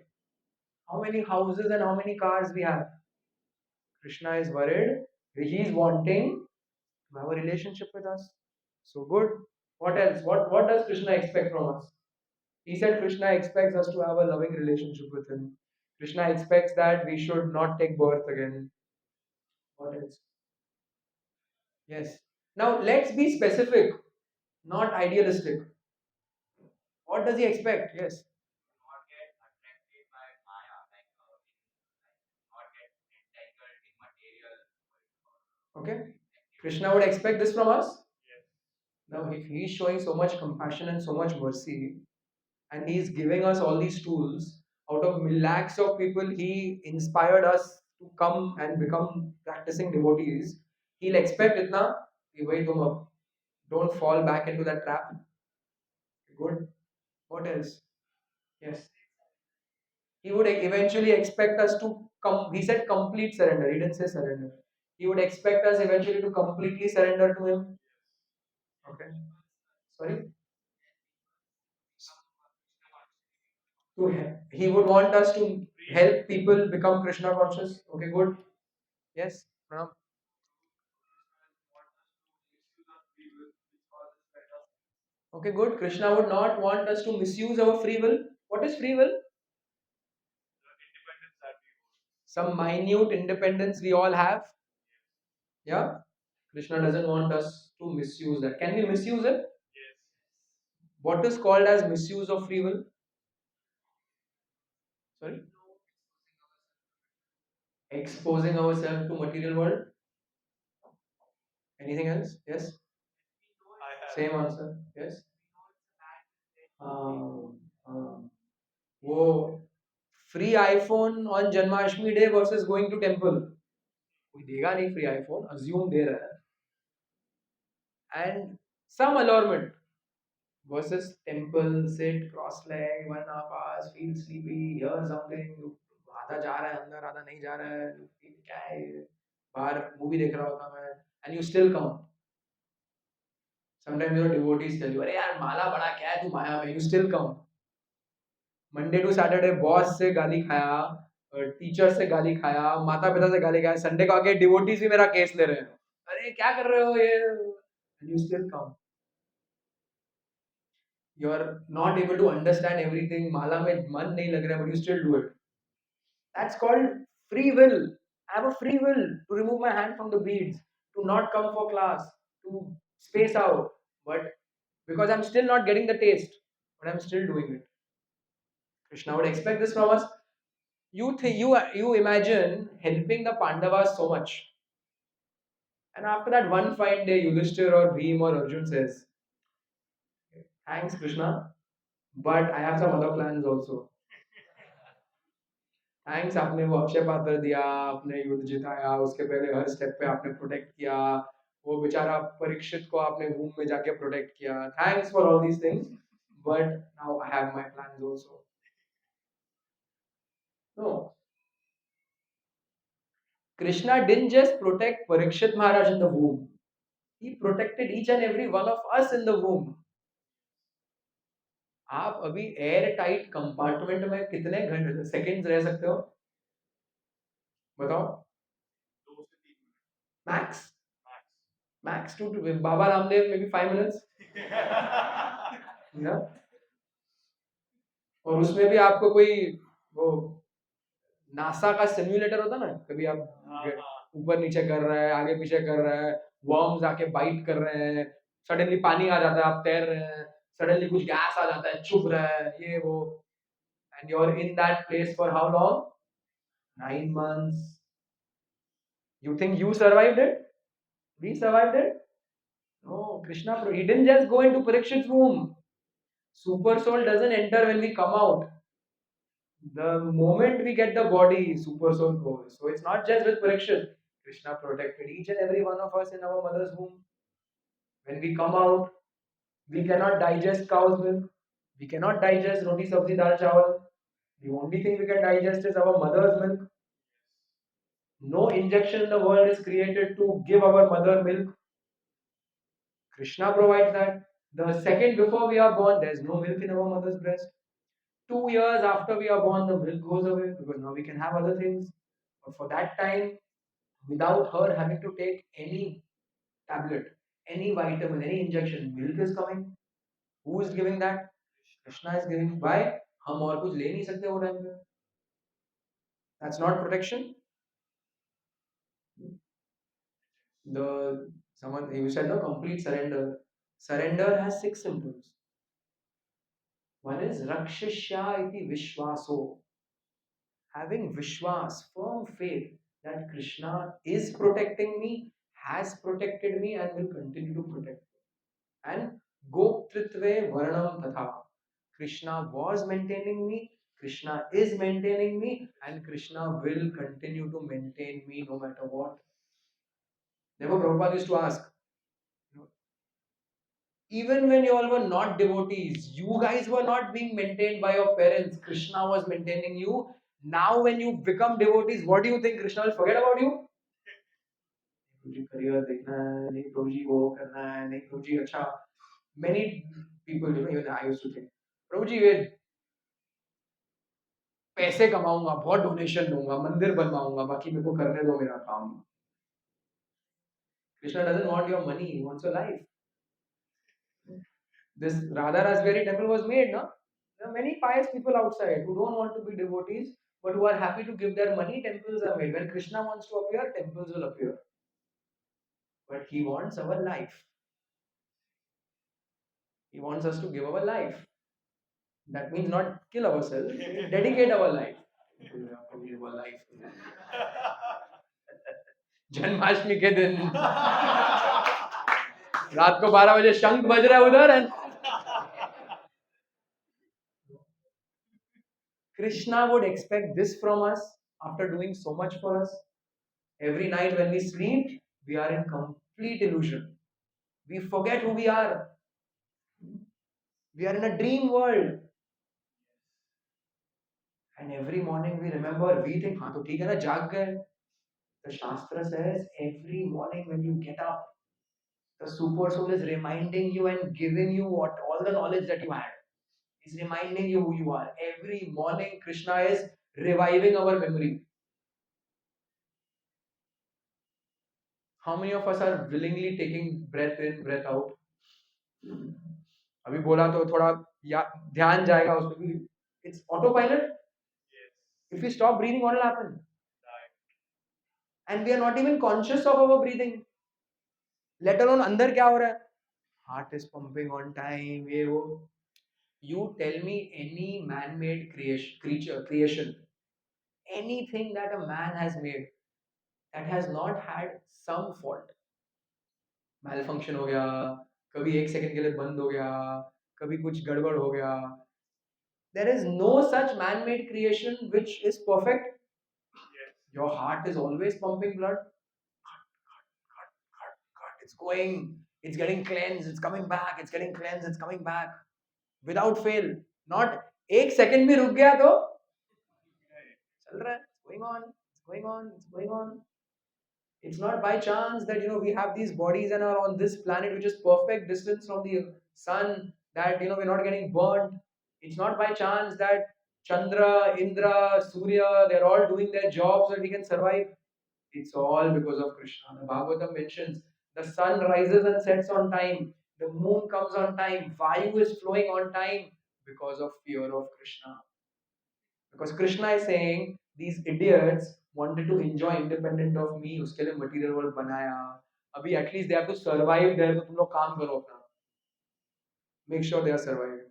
how many houses and how many cars we have. Krishna is worried, he is wanting to have a relationship with us. So good. What else? What does Krishna expect from us? He said Krishna expects us to have a loving relationship with him. Krishna expects that we should not take birth again. What else? Yes. Now let's be specific, not idealistic. What does he expect? Yes. Not get attracted by Maya, not get entangled in material. Okay. Krishna would expect this from us. Now, if he is showing so much compassion and so much mercy, and he is giving us all these tools, out of lakhs of people, he inspired us to come and become practicing devotees. He'll expect itna कि भाई तुम अब don't fall back into that trap. Good. What else? Yes. He would eventually expect us to come. He said complete surrender. He didn't say surrender. He would expect us eventually to completely surrender to him. Okay. Sorry. He would want us to help people become Krishna conscious. Okay, good. Yes. Pranam. Okay, good. Krishna would not want us to misuse our free will. What is free will? Independence that we hold. Some minute independence we all have. Yeah. Krishna doesn't want us to misuse that. Can we misuse it? Yes. What is called as misuse of free will? Sorry? Exposing ourselves to material world. Anything else? Yes. I have. Same answer. Yes. वो free iPhone on Janmashtami day versus going to temple, कोई देगा नहीं free iPhone, assume दे रहा है. And some allurement versus temple, sit, cross leg, 1.5 hours, feel sleepy, hear something, आधा जा रहा है अंदर, आधा नहीं जा रहा है, क्या है बाहर मूवी देख रहा होता मैं, and you still come. Sometimes your devotees tell you, "अरे यार माला बड़ा क्या है तू माया में?" You still come. Monday to Saturday boss से गाली खाया, टीचर से गाली खाया, माता पिता से गाली खाया, संडे को आके डिवोटीज भी मेरा केस ले रहे हैं, अरे क्या कर रहे हो ये, and you still come. You are not able to understand everything, माला में मन नहीं लग रहा है, but you still do it. That's called free will. I have a free will to remove my hand from the beads, to not come for class, to space out, but because I'm still not getting the taste, but I'm still doing it. Krishna would expect this from us. You imagine helping the Pandavas so much, and after that one fine day, Yudhishthir or Bhim or Arjun says, "Thanks, Krishna, but I have some other plans also. Thanks, आपने वो अक्षय पात्र दिया, आपने युद्ध जिताया, उसके पहले हर step पे आपने प्रोटेक्ट किया, वो बेचारा परीक्षित को आपने वूम में जाके प्रोटेक्ट किया, thanks for all these things, but now I have my plans also." No, Krishna didn't just protect Parikshit Maharaj in the womb, he protected each and every one of us in the womb. आप अभी air tight compartment में कितने घंटे seconds रह सकते हो बताओ? 2 से 3 minute max, max. Max to Baba Ramdev maybe 5 minutes, ना? और उसमें भी आपको कोई वो नासा का सिम्युलेटर होता ना, कभी आप ऊपर नीचे कर रहा है, आगे पीछे कर रहा है, वर्म्स आके बाइट कर रहे हैं, सडनली पानी आ जाता है, आप तैर रहे हैं, सडनली कुछ गैस आ जाता है, चुभ रहा है, ये वो, and you are in that place for how long? 9 months. You think you survived it? We survived it? No, Krishna, he didn't just go into Parikshit's womb. Super soul doesn't enter when we come out. The moment we get the body, super soul goes. So it's not just with Parikshit. Krishna protected each and every one of us in our mother's womb. When we come out, we cannot digest cow's milk. We cannot digest roti sabzi dal chawal. The only thing we can digest is our mother's milk. No injection in the world is created to give our mother milk. Krishna provides that. The second before we are born, there is no milk in our mother's breast. 2 years after we are born, the milk goes away because now we can have other things. But for that time, without her having to take any tablet, any vitamin, any injection, milk is coming. Who is giving that? Krishna is giving. Why? हम और कुछ ले नहीं सकते वो time पे. That's not protection. The someone you said no complete surrender. Surrender has 6 symptoms. One is rakshishya iti vishwaso. Having vishwas, firm faith that Krishna is protecting me, has protected me, and will continue to protect me. And Goptritve Varnam Tatha. Krishna was maintaining me, Krishna is maintaining me, and Krishna will continue to maintain me no matter what. Never Prabhupada used to ask, even when you all were not devotees, you guys were not being maintained by your parents, Krishna was maintaining you. Now, when you become devotees, what do you think Krishna will forget about you? Career देखना है, नहीं प्रभु जी वो करना है, नहीं प्रभु जी अच्छा. Many people, even I used to think, प्रभु जी ये पैसे कमाऊंगा, बहुत डोनेशन दूंगा, मंदिर बनवाऊंगा, बाकी मेरे को करने दो मेरा काम. Krishna doesn't want your money, he wants your life. This Radha Raspberry temple was made, no? There are many pious people outside who don't want to be devotees, but who are happy to give their money. Temples are made. When Krishna wants to appear, temples will appear. But he wants our life. He wants us to give our life. That means not kill ourselves, dedicate our life. Our life. Janmashtami के दिन रात को 12 बजे शंख बज रहा है उधर, and Krishna would expect this from us after doing so much for us. Every night when we sleep, we are in complete illusion. We forget who we are. We are in a dream world. And every morning we remember, we think, हाँ तो ठीक है ना, जाग गए. The Shastra says every morning when you get up, the super soul is reminding you and giving you what all the knowledge that you had. Is reminding you who you are. Every morning, Krishna is reviving our memory. How many of us are willingly taking breath in, breath out? अभी बोला तो थोड़ा ध्यान जाएगा उस पे. It's autopilot. Yes. If we stop breathing, what will happen? Right. And we are not even conscious of our breathing. Let alone अंदर क्या हो रहा है? Heart is pumping on time. ये वो. You tell me any man-made creation, anything that a man has made that has not had some fault. Malfunction हो गया, कभी 1 सेकंड के लिए बंद हो गया, कभी कुछ गड़बड़ हो गया. There is no such man-made creation which is perfect. Yes. Your heart is always pumping blood. It's going, it's getting cleansed, it's coming back, it's getting cleansed, it's coming back without fail. Not 1 second भी रुक गया तो चल रहा है. It's going on, it's going on, it's going on. It's not by chance that we have these bodies and are on this planet which is perfect distance from the sun, that we're not getting burnt. It's not by chance that Chandra, Indra, Surya, they're all doing their jobs so that we can survive. It's all because of Krishna. The Bhagavatam mentions the sun rises and sets on time, the moon comes on time, Vayu is flowing on time because of fear of Krishna. Because Krishna is saying these idiots wanted to enjoy independent of me, उसके लिए material world बनाया. अभी at least they have to survive there, तो तुम लोग काम करो अपना. Make sure they are surviving.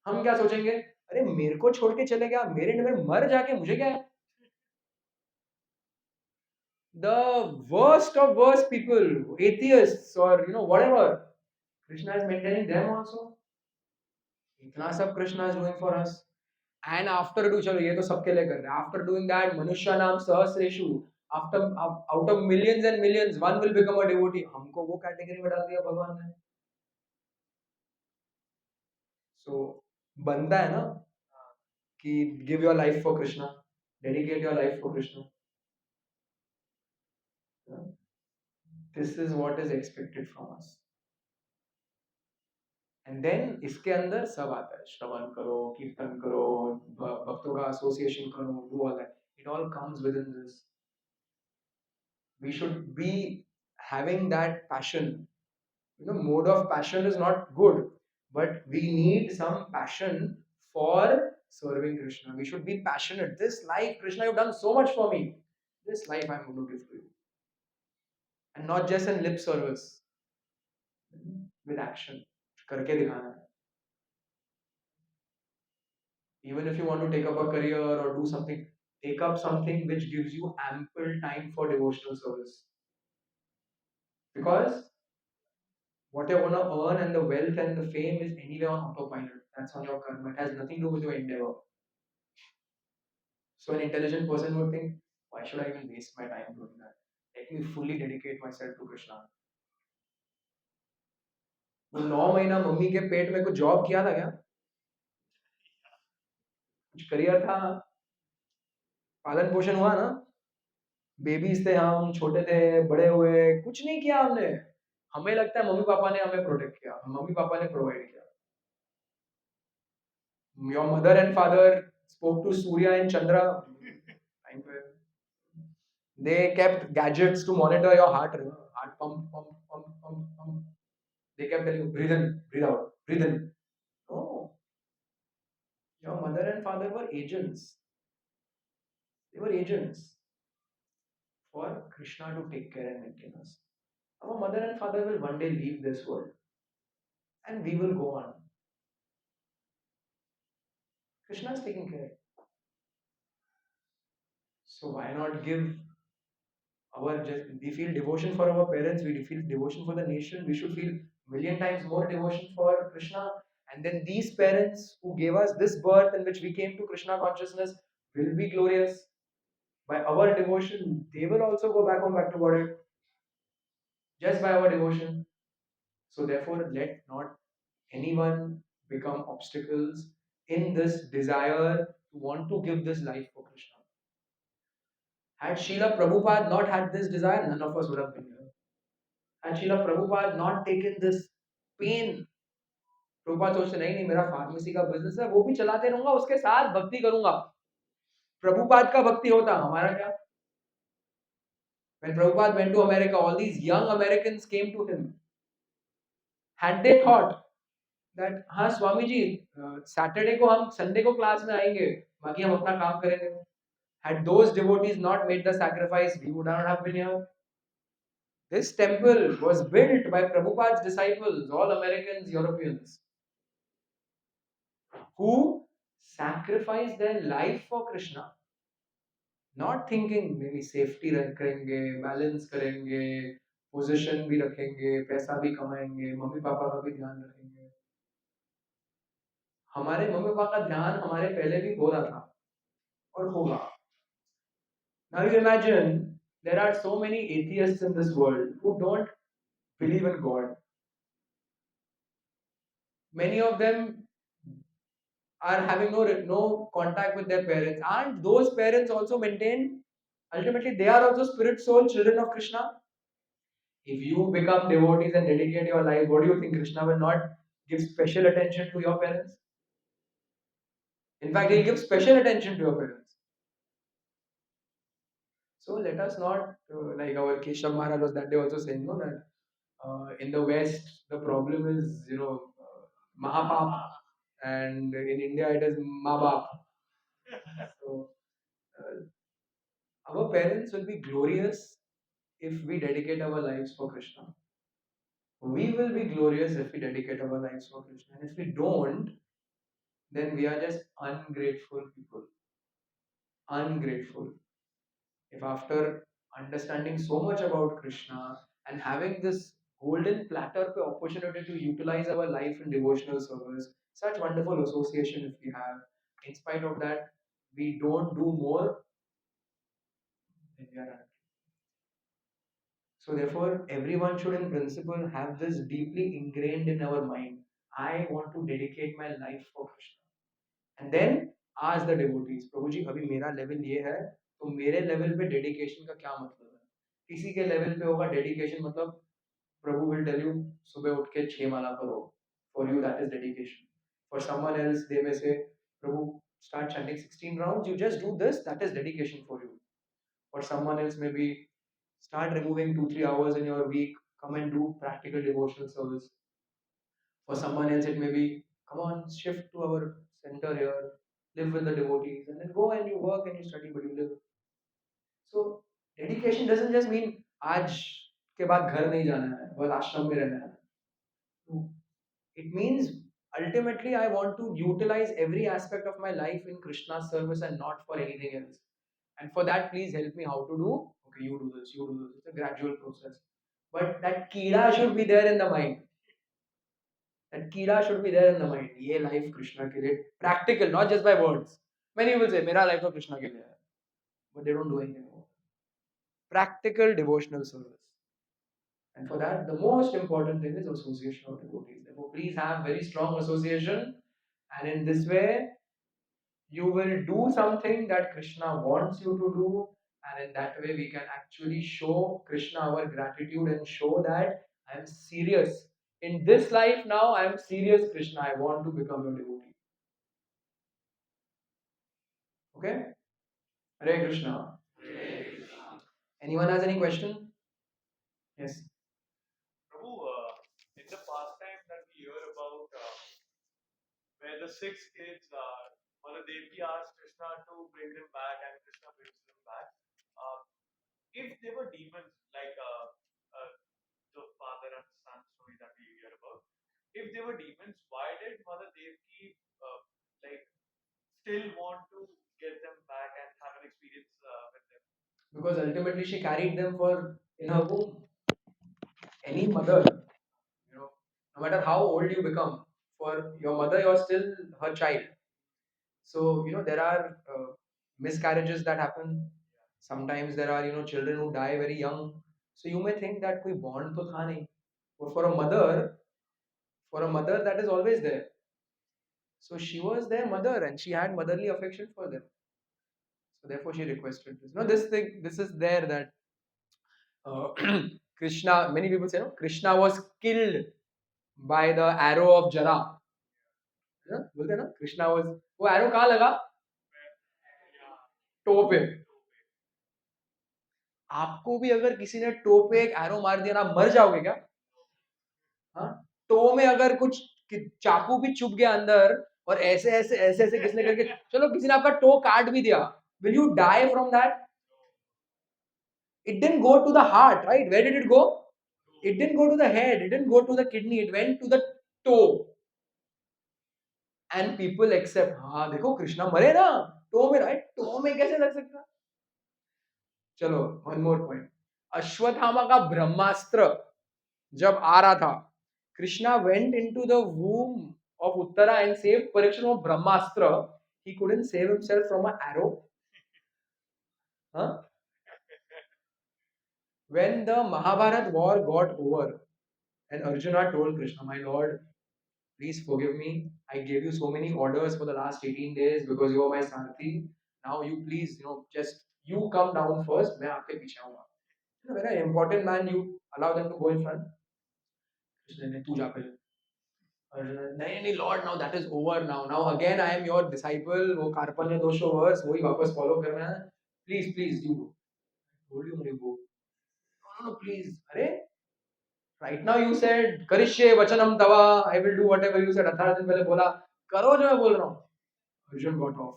हम क्या सोचेंगे? अरे मेरे को छोड़ के चले गया, मेरे में मर जाके मुझे क्या है? The worst of worst people, atheists or whatever, Krishna is maintaining them also. इतना सब Krishna is doing for us. And after do चलो ये तो सबके लिए कर रहे हैं. After doing that, मनुष्य नाम सहस्रेषु, after out of millions and millions, one will become a devotee. हमको वो कैटेगरी में डाल दिया भगवान ने. So बनता है ना कि give your life for Krishna, dedicate your life for Krishna. This is what is expected from us. And then इसके अंदर सब आता है. श्रवण करो, कीर्तन करो, भक्तों का association करो, do all that. It all comes within this. We should be having that passion. Mode of passion is not good, but we need some passion for serving Krishna. We should be passionate. This life, Krishna, you've done so much for me. This life I'm going to give to you. And not just in lip service, with action. करके दिखाना है. Even if you want to take up a career or do something, take up something which gives you ample time for devotional service. Because what you're going to earn and the wealth and the fame is anyway on autopilot. That's on your karma. It has nothing to do with your endeavor. So an intelligent person would think, why should I even waste my time doing that? Let me fully dedicate myself to Krishna. वो 9 महीना mummy के पेट में कुछ job किया था क्या? कुछ career था? पालन पोषण हुआ ना? बेबीज थे हम, छोटे थे, बड़े हुए, कुछ नहीं किया हमने. हमें लगता है मम्मी पापा ने हमें प्रोटेक्ट किया, मम्मी पापा ने प्रोवाइड किया. Your mother and father spoke to Surya and Chandra. They kept gadgets to monitor your heart. Heart pump, pump, pump, pump, pump. They kept telling you, breathe in, breathe out, breathe in. No. Your mother and father were agents. They were agents for Krishna to take care and maintain us. Our mother and father will one day leave this world. And we will go on. Krishna is taking care. So why not give we feel devotion for our parents, we feel devotion for the nation, we should feel million times more devotion for Krishna. And then these parents who gave us this birth in which we came to Krishna consciousness will be glorious. By our devotion, they will also go back home, back to body. Just by our devotion. So therefore, let not anyone become obstacles in this desire to want to give this life for Krishna. Had Srila Prabhupada not had this desire, none of us would have been here. Had Srila Prabhupada not taken this pain, Prabhupada सोचते नहीं नहीं मेरा pharmacy का business है वो भी चलाते रहूंगा उसके साथ भक्ति करूंगा प्रभुपाद का भक्ति होता हमारा क्या when Prabhupada went to America all these young Americans came to him had they thought that हाँ स्वामी जी सैटरडे को हम संडे को क्लास में आएंगे बाकी हम अपना काम करेंगे had those devotees not made the sacrifice we would not have been here this temple was built by Prabhupada's disciples all Americans Europeans who sacrificed their life for Krishna not thinking मेरी safety करेंगे balance करेंगे position भी रखेंगे पैसा भी कमाएंगे mummy papa का भी ध्यान रखेंगे हमारे मम्मी पापा का ध्यान हमारे पहले भी हो रहा था और होगा now you imagine there are so many atheists in this world who don't believe in God many of them are having no contact with their parents and those parents also maintain ultimately they are also spirit soul children of Krishna. If you become devotees and dedicate your life, what do you think? Krishna will not give special attention to your parents? In fact, he'll give special attention to your parents. So let us not, like our Keshav Maharaj was that day also saying, no, that in the West, the problem is, Mahapap, and in India it is Mabap. So our parents will be glorious if we dedicate our lives for Krishna. We will be glorious if we dedicate our lives for Krishna. And if we don't, then we are just ungrateful people. Ungrateful. If after understanding so much about Krishna and having this golden platter opportunity to utilize our life in devotional service, such wonderful association if we have, in spite of that, we don't do more, then we are unhappy. So therefore, everyone should in principle have this deeply ingrained in our mind. I want to dedicate my life for Krishna. And then ask the devotees, प्रभु जी अभी मेरा level ये है तो मेरे level पे dedication का क्या मतलब है किसी के लेवल पे होगा डेडिकेशन मतलब प्रभु विल टेल यू सुबह उठ के 6 माला करो for you that is dedication for someone else they may say Prabhu start chanting 16 rounds you just do this that is dedication for you or someone else maybe start removing 2-3 hours in your week come and do practical devotional service for someone else, it may be, come on, shift to our center here, live with the devotees, and then go and you work and you study, but you live. So, dedication doesn't just mean आज के बाद घर नहीं जाना है, बस आश्रम में रहना है. No. It means ultimately I want to utilize every aspect of my life in Krishna's service and not for anything else. And for that, please help me how to do. Okay, you do this, you do this. It's a gradual process. But that kida should be there in the mind. That kida should be there in the mind. ये life Krishna के लिए practical, not just by words. Many will say मेरा life तो Krishna के लिए है, but they don't do anything more. Practical devotional service. And for that, the most important thing is association of devotees. Therefore, please have very strong association, and in this way, you will do something that Krishna wants you to do, and in that way, we can actually show Krishna our gratitude and show that I am serious. In this life now, I am serious, Krishna. I want to become your devotee. Okay? Hare Krishna. Anyone has any question? Yes. Prabhu, in the past time that we hear about where the 6 kids, Mother Devaki asked Krishna to bring them back and Krishna brings them back. Uh, if they were demons, like the father and son story that we hear about, if they were demons, why did Mother Devaki like still want to get them back and have an experience with them? Because ultimately she carried them for in her womb. Any mother, no matter how old you become, for your mother, you're still her child. So, there are miscarriages that happen. Sometimes there are, children who die very young. So you may think that koi bond to tha nahi. But for a mother, that is always there. So she was their mother and she had motherly affection for them. So therefore she requested this. No, this thing, this is there that Krishna, many people say, no, Krishna was killed by the arrow of Jara. है ना? बोलते हैं ना, Krishna was, वो arrow कहाँ लगा? To पे. आपको भी अगर किसी ने टो पे एक एरो मार दिया ना, मर जाओगे क्या? हाँ, टो में अगर कुछ चाकू भी चुभ गया अंदर और ऐसे ऐसे ऐसे ऐसे किसने करके, चलो किसी ने आपका टो काट भी दिया, will you die from that? It didn't go to the heart, right? Where did it go? It didn't go to the head, it didn't go to the kidney, it went to the toe. And people accept, हाँ देखो कृष्णा मरे ना, to में, right? To में कैसे लग सकता? चलो वन मोर पॉइंट. अश्वत्थामा का ब्रह्मास्त्र जब आ रहा था, Krishna went into the वूम of Uttara and saved Parikshit from Brahmastra. He couldn't save himself from an arrow. Huh? When the Mahabharat war got over and Arjuna told Krishna, my lord, please forgive me. I gave you so many orders for the last 18 days because you are my Sarathi. Now you please, just you come down first. मैं आपके पीछे आऊँगा. When an important man, you allow them to go in front. Krishna ने तू जा पहले. नहीं नहीं lord, now that is over. Now again I am your disciple. वो कार्पण्य दोषो वर्स वही वापस फॉलो करना है. Please please you go. Told you मुझे गो. No no please. अरे राइट नाउ यू सेड करिष्ये वचनम तवा, I will do whatever you said. 18 दिन पहले बोला करो जो मैं बोल रहा हूँ. Arjun got off.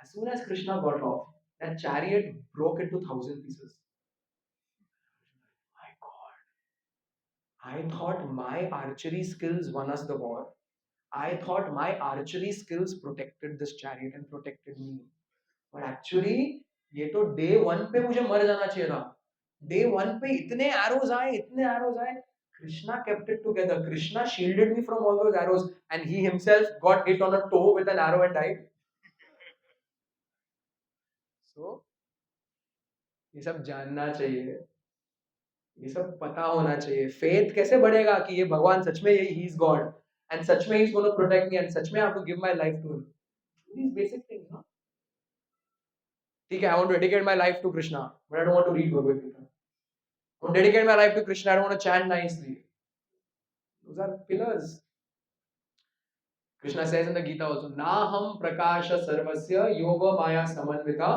As soon as Krishna got off, that chariot broke into 1,000 pieces. My God. I thought my archery skills won us the war. I thought my archery skills protected this chariot and protected me. But actually, ये तो day 1 पे मुझे मर जाना चाहिए था. Day 1 पे इतने arrows आए. Krishna kept it together. Krishna shielded me from all those arrows, and he himself got hit on a toe with an arrow and died. So, ये सब जानना चाहिए. ये सब पता होना चाहिए. फेथ कैसे बढ़ेगा कि ये भगवान सच में ही इज गॉड एंड सच में ही is gonna protect me and सच में I have to give my life to him. These basic things. ना ठीक है, I want to dedicate my life to Krishna but I don't want to read Bhagavad Gita. I want to dedicate my life to Krishna, I don't want to chant nicely. Those are pillars. Krishna says in the Gita also, Naham prakasha sarvasya yoga-maya samanvita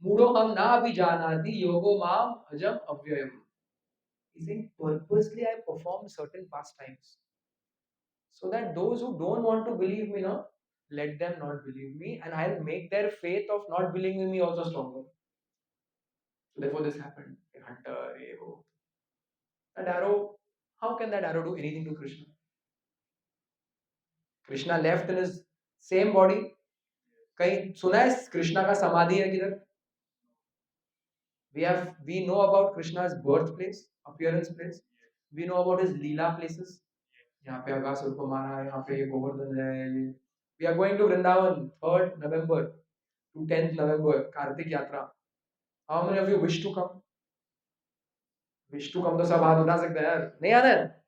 mudoham na abhijanati yogo mam ajam avyayam. He's saying purposely I perform certain pastimes so that those who don't want to believe me, no, let them not believe me, and I'll make their faith of not believing me also stronger. So therefore this happened. Hunter, that arrow, how can that arrow do anything to Krishna? Krishna left in his same body. कहीं सुना है कृष्णा का समाधि है किधर? We know about Krishna's birthplace, appearance place. We know about his leela places. यहाँ पे अगासुर को मारा है, यहाँ पे गोवर्धन है. We are going to Vrindavan 3rd November to 10th November, Kartik यात्रा. How many of you wish to come? Wish to come तो सब हाथ उठा सकते हैं यार. नहीं आना है?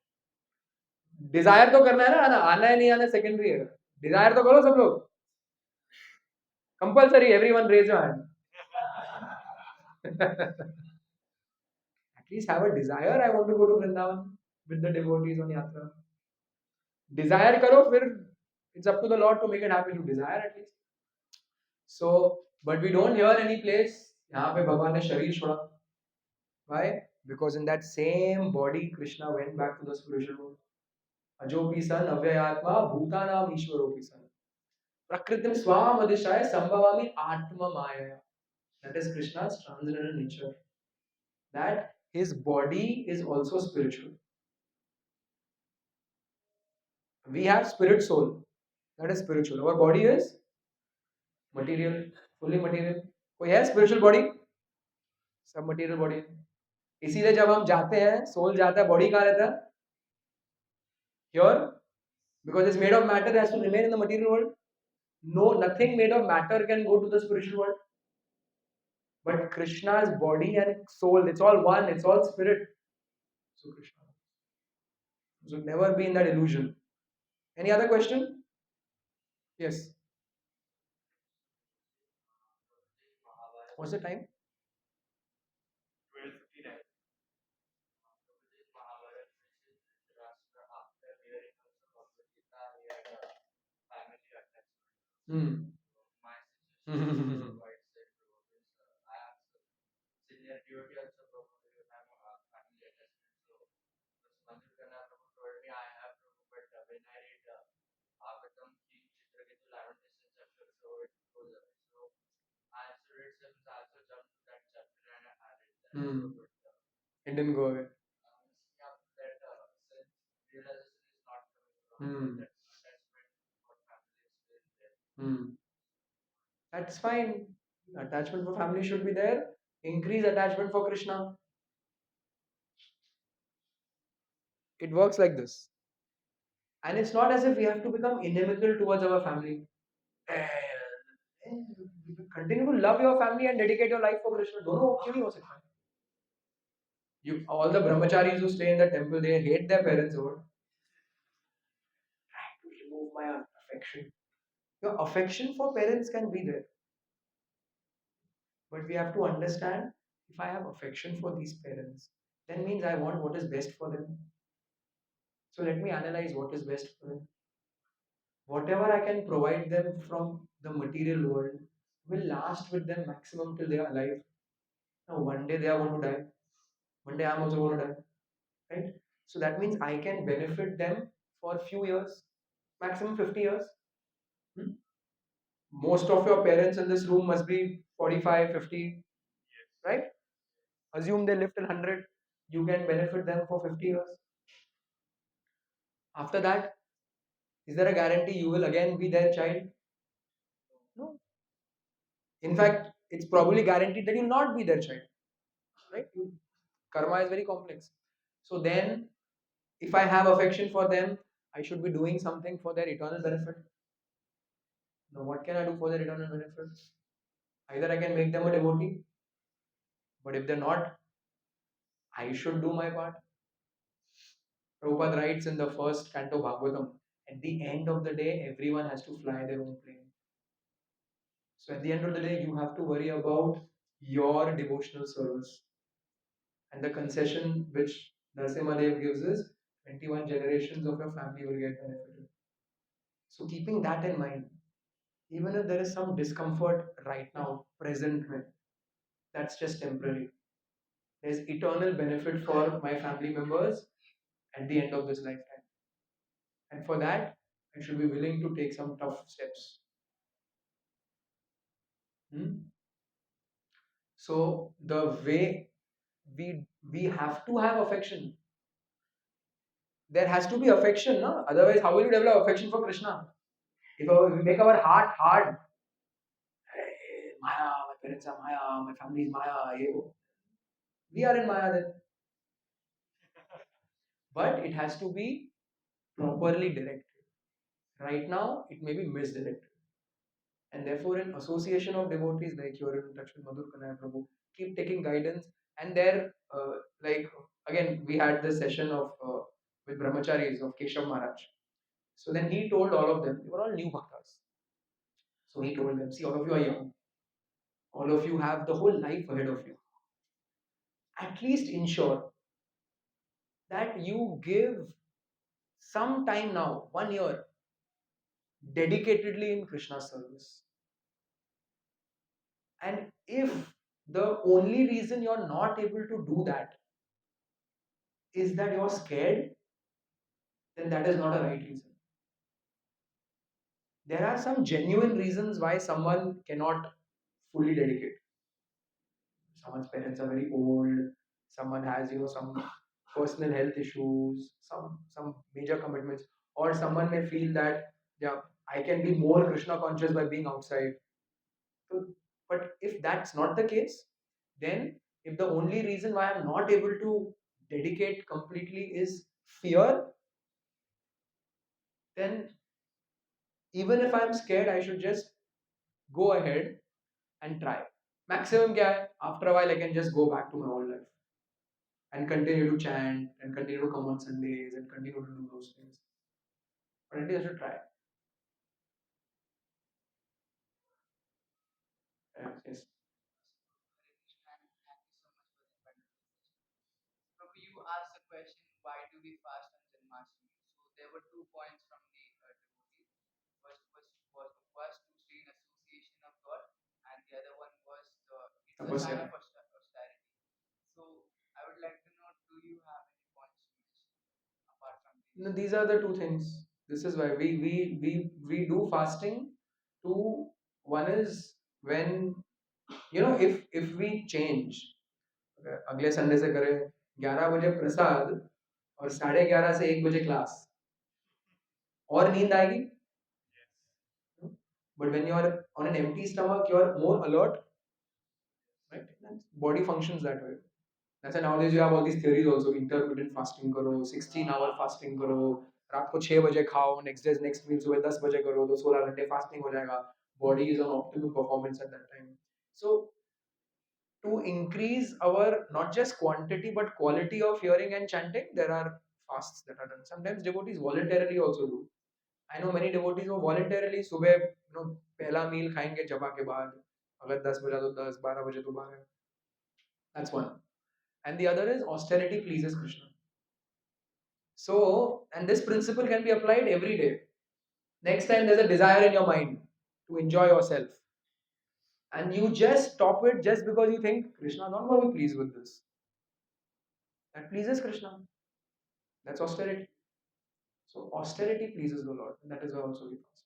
डिजायर तो करना है ना. आना है नहीं आना सेकेंडरी है. डिजायर तो करो सब लोग. Compulsory, everyone raise your hand. At least have a desire. I want to go to Vrindavan with the devotees on yatra. Desire karo, फिर it's up to the Lord to make it happen. You desire at least. So, but we don't hear any place यहाँ पे भगवान ने शरीर छोड़ा. Why? Because in that same body, Krishna went back to the spiritual world. अजोपि सन अव्ययात्मा भूतानाम ईश्वरोपि सन प्रकृतिम स्वाम अधिशाय संभवामि आत्ममाया. That is Krishna's transcendental nature. That his body is also spiritual. We have spirit soul. That is spiritual. Our body is material, fully material. कोई है spiritual body? सब material body. इसीलिए जब हम जाते हैं, soul जाता है, body कहाँ रहता है? Here, because it's made of matter, it has to remain in the material world. No, nothing made of matter can go to the spiritual world. But Krishna's body and soul, it's all one, it's all spirit. So Krishna should never be in that illusion. Any other question? Yes. What's the time? 12:59. Hmm. Hmm. It didn't go away. Hmm. Hmm. That's fine. Attachment for family should be there. Increase attachment for Krishna. It works like this. And it's not as if we have to become inimical towards our family. Eh, Continue to love your family and dedicate your life for Krishna. दोनों क्यों नहीं हो सकता? You all the brahmacharis who stay in the temple, they hate their parents over. Try to remove my affection. Your affection for parents can be there, but we have to understand if I have affection for these parents, then means I want what is best for them. So let me analyze what is best for them. Whatever I can provide them from the material world will last with them maximum till they are alive. Now, one day they are going to die. One day I'm also going to die. Right? So that means I can benefit them for a few years, maximum 50 years. Hmm? Most of your parents in this room must be 45, 50, right? Assume they live till 100. You can benefit them for 50 years. After that, is there a guarantee you will again be their child? No. In fact, it's probably guaranteed that you'll not be their child. Right? Karma is very complex. So then, if I have affection for them, I should be doing something for their eternal benefit. Now, what can I do for their eternal benefit? Either I can make them a devotee, but if they're not, I should do my part. Prabhupada writes in the first canto Bhagavatam, at the end of the day, everyone has to fly their own plane. So at the end of the day, you have to worry about your devotional service. And the concession which Narasimhadev gives is 21 generations of your family will get benefited. So keeping that in mind, even if there is some discomfort right now, present में, that's just temporary. There's eternal benefit for my family members at the end of this lifetime. And for that, I should be willing to take some tough steps. Hmm? So the way we have to have affection. There has to be affection, no? Otherwise, how will you develop affection for Krishna? If we make our heart hard, "Hey, Maya, my parents are Maya, my family is Maya, we are in Maya then. But it has to be properly directed. Right now, it may be misdirected. And therefore, in association of devotees like you're in touch with Madhur Kanaya Prabhu, keep taking guidance. And there, like again, we had this session of with brahmacharis of Keshav Maharaj. So then he told all of them, they were all new bhaktas. So he told them, see, all of you are young. All of you have the whole life ahead of you. At least ensure that you give some time now, 1 year, dedicatedly in Krishna's service. And if the only reason you're not able to do that is that you're scared, then that is not a right reason. There are some genuine reasons why someone cannot fully dedicate. Someone's parents are very old, someone has some personal health issues, some major commitments, or someone may feel that yeah, I can be more Krishna conscious by being outside. So, but if that's not the case, then if the only reason why I'm not able to dedicate completely is fear, then even if I'm scared, I should just go ahead and try. Maximum kya hai? After a while, I can just go back to my old life and continue to chant and continue to come on Sundays and continue to do those things. But at least I should try. Yes. asked the question, why do we fast on Janmashtami? So there were 2 points from the devotees. First was to stay in association of God, and the other one was it's a sign of austerity. So I would like to know, do you have any points to mention apart from these? No, these are the two things. This is why we do fasting. Two, one is when if we change, अगले Sunday से करें 11 बजे प्रसाद और 11:30 से 1 बजे class, और नींद आएगी. But when you are on an empty stomach, you are more alert, right? Body functions that way. That's why nowadays you have all these theories also. Intermittent fasting करो, 16-hour fasting करो, रात को 6 बजे खाओ, next meal सुबह 10 बजे करो, तो 16 घंटे fasting हो जाएगा. Body is on optimal performance at that time. So to increase our not just quantity but quality of hearing and chanting, there are fasts that are done. Sometimes devotees voluntarily also do. I know many devotees who voluntarily सुबह पहला मील खाएंगे जपा के बाद, अगर 10 बजा तो 10, 12 बजे तो 12. That's one. And the other is austerity pleases Krishna. So, and this principle can be applied every day. Next time there's a desire in your mind to enjoy yourself, and you just stop it just because you think Krishna is not going to be pleased with this. That pleases Krishna. That's austerity. So austerity pleases the Lord. And that is why also we fast.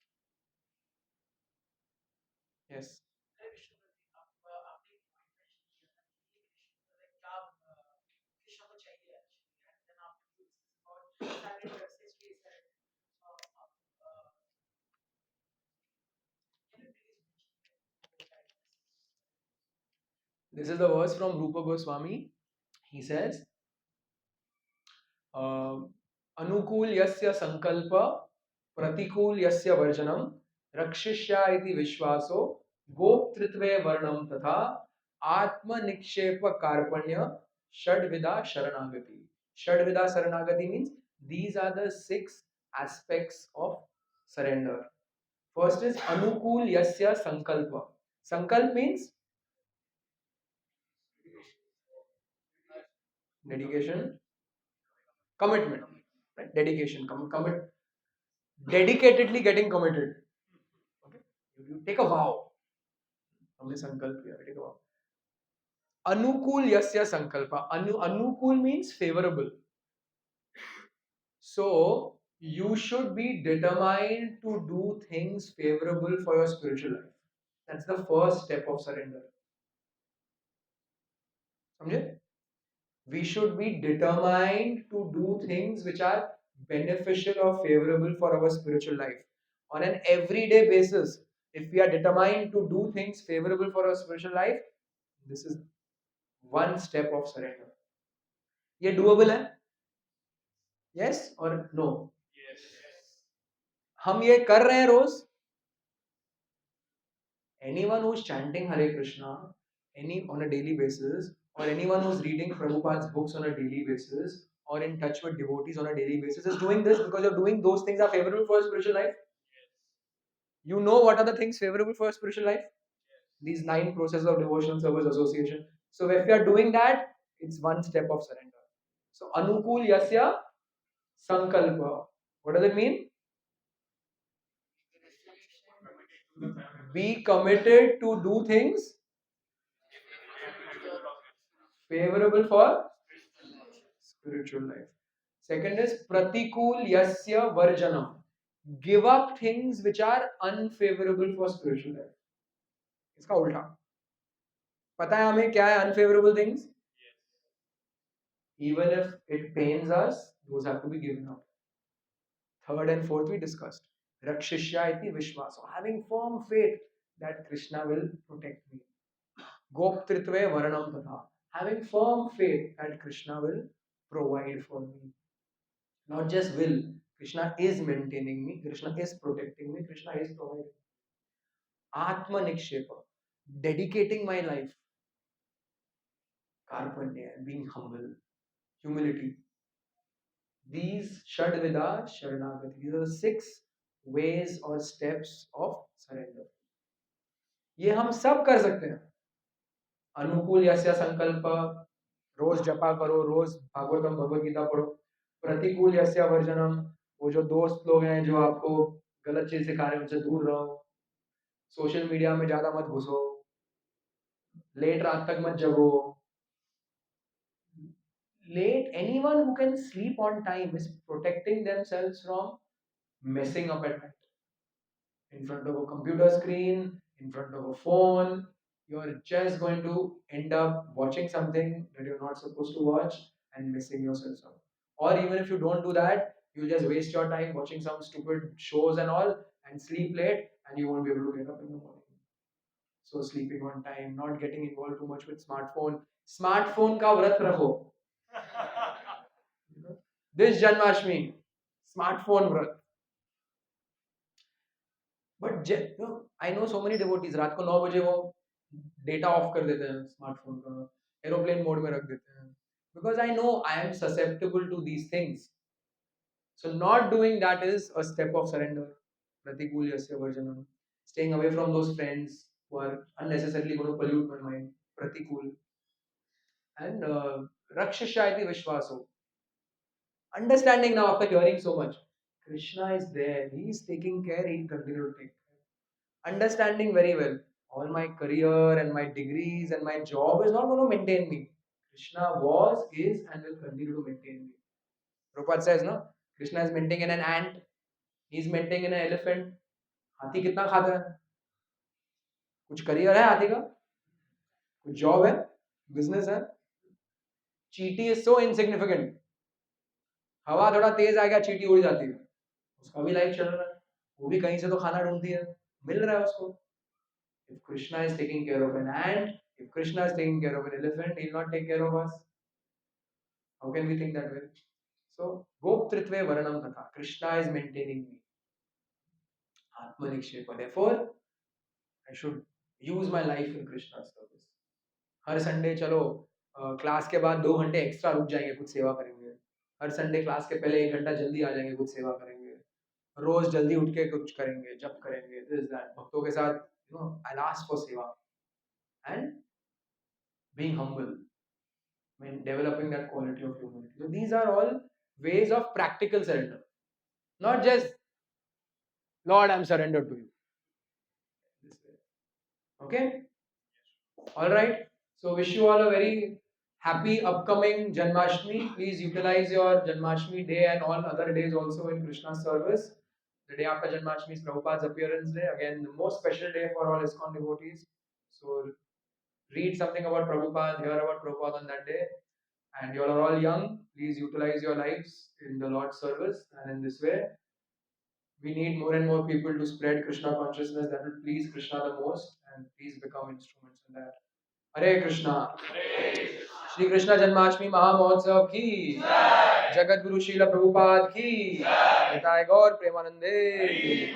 Yes. This is the verse from Rupa Goswami. He says, अनुकूल यस्य संकल्प प्रतिकूल यस्य वर्जनम रक्षिष्या इति विश्वासो गोप्तृत्वे वर्णम तथा आत्मनिक्षेप कार्पण्य षड्विधा शरणागति. षड्विधा शरणागति means these are the 6 aspects of surrender. First is anukul yasya sankalpa. Sankalp means dedication, commitment, right? Dedication, commit, dedicatedly getting committed. Okay, you take a vow. हमने संकल्प किया, take a vow. Anukul yasya sankalpa. Anukul means favorable. So you should be determined to do things favorable for your spiritual life. That's the first step of surrender. समझे? We should be determined to do things which are beneficial or favorable for our spiritual life. On an everyday basis, if we are determined to do things favorable for our spiritual life, this is one step of surrender. ये doable है? Yes or no? Yes. हम ये कर रहे हैं रोज? Anyone who's chanting Hare Krishna on a daily basis, or anyone who's reading Prabhupada's books on a daily basis, or in touch with devotees on a daily basis, is doing this because you're doing those things are favorable for your spiritual life. You know what are the things favorable for your spiritual life? These 9 processes of devotional service association. So if you are doing that, it's one step of surrender. So anukul yasya sankalpa. What does it mean? Be committed to do things favorable for spiritual life. Second is pratikul yasya varjanam. Give up things which are unfavorable for spiritual life. इसका उल्टा. पता है हमें क्या है unfavorable things? Even if it pains us, those have to be given up. Third and fourth we discussed. Rakshishya iti vishwaso. Having firm faith that Krishna will protect me. Goptritve varanam tatha. Having firm faith that Krishna will provide for me. Not just will. Krishna is maintaining me. Krishna is protecting me. Krishna is providing. Atma nikshepa. Dedicating my life. Karpanya. Being humble. Humility. These Shadvida Sharanagati. These are the 6 ways or steps of surrender. ये हम सब कर सकते हैं. अनुकूल यस्य संकल्प, रोज जपा करो, रोज भागवतम भगवद गीता पढ़ो। प्रतिकूल यस्य वर्जनम, वो जो दोस्त लोग हैं जो आपको गलत चीज सिखा रहे हैं उनसे दूर रहो। सोशल मीडिया में ज्यादा मत घुसो, लेट रात तक मत जगो। Late, anyone who can sleep on time is protecting themselves from messing up at night. In front of a computer screen, in front of a phone, you're just going to end up watching something that you're not supposed to watch and messing yourself up. Or even if you don't do that, you'll just waste your time watching some stupid shows and all and sleep late and you won't be able to get up in the morning. So sleeping on time, not getting involved too much with smartphone. Smartphone ka vrat rakho. You know, this Janmashtami, smartphone vrat. But I know so many devotees, रात को 9 बजे वो data of कर देते हैं smartphone का, aeroplane mode में रख देते हैं, because I know I am susceptible to these things. So not doing that is a step of surrender. Pratikul yasya varjanam. Staying away from those friends who are unnecessarily going to pollute my mind. Pratikul. And rakshashayati vishwaso. Understanding now after hearing so much. Krishna is there. He is taking care. He will continue to take care. Understanding very well. All my career and my degrees and my job is not going to maintain me. Krishna was, is, and will continue to maintain me. Prabhupada says, no? Krishna is maintaining an ant. He is maintaining an elephant. हाथी कितना खाता है? कुछ career है हाथी का? कुछ job है? बिजनेस है? चींटी is so insignificant. हवा थोड़ा तेज आ गया, चींटी उड़ जाती है. उसका भी लाइफ चल रहा है. वो भी कहीं से तो खाना ढूंढती है. मिल रहा है उसको. If Krishna is taking care of an ant, if Krishna is taking care of an elephant, he will not take care of us. How can we think that way? So, Goptritve Varanam Tatha. Krishna is maintaining me. Atmanikshepa. Therefore, I should use my life in Krishna's service. Her Sunday चलो class के बाद 2 घंटे extra रुक जाएंगे, कुछ सेवा करेंगे. हर Sunday class के पहले 1 घंटा जल्दी आ जाएंगे, कुछ सेवा करेंगे. रोज जल्दी उठ के कुछ करेंगे, जप करेंगे, दिस दैट. भक्तों के साथ I'll ask for सेवा and being humble. I mean, developing that quality of humility. So these are all ways of practical surrender, not just Lord, I'm surrendered to you. This way. Okay? Alright. So wish you all a very happy upcoming Janmashtami. Please utilize your Janmashtami day and all other days also in Krishna's service. The day after Janmashtami is Prabhupada's appearance day. Again, the most special day for all ISKCON devotees. So read something about Prabhupada, hear about Prabhupada on that day. And you all are all young. Please utilize your lives in the Lord's service. And in this way, we need more and more people to spread Krishna consciousness that will please Krishna the most and please become instruments in that. Hare Krishna. Shri Krishna Janmashtami Maha-Mahotsav ki. Jagat Guru Srila Prabhupada ki. Nitai Gaur Premanande.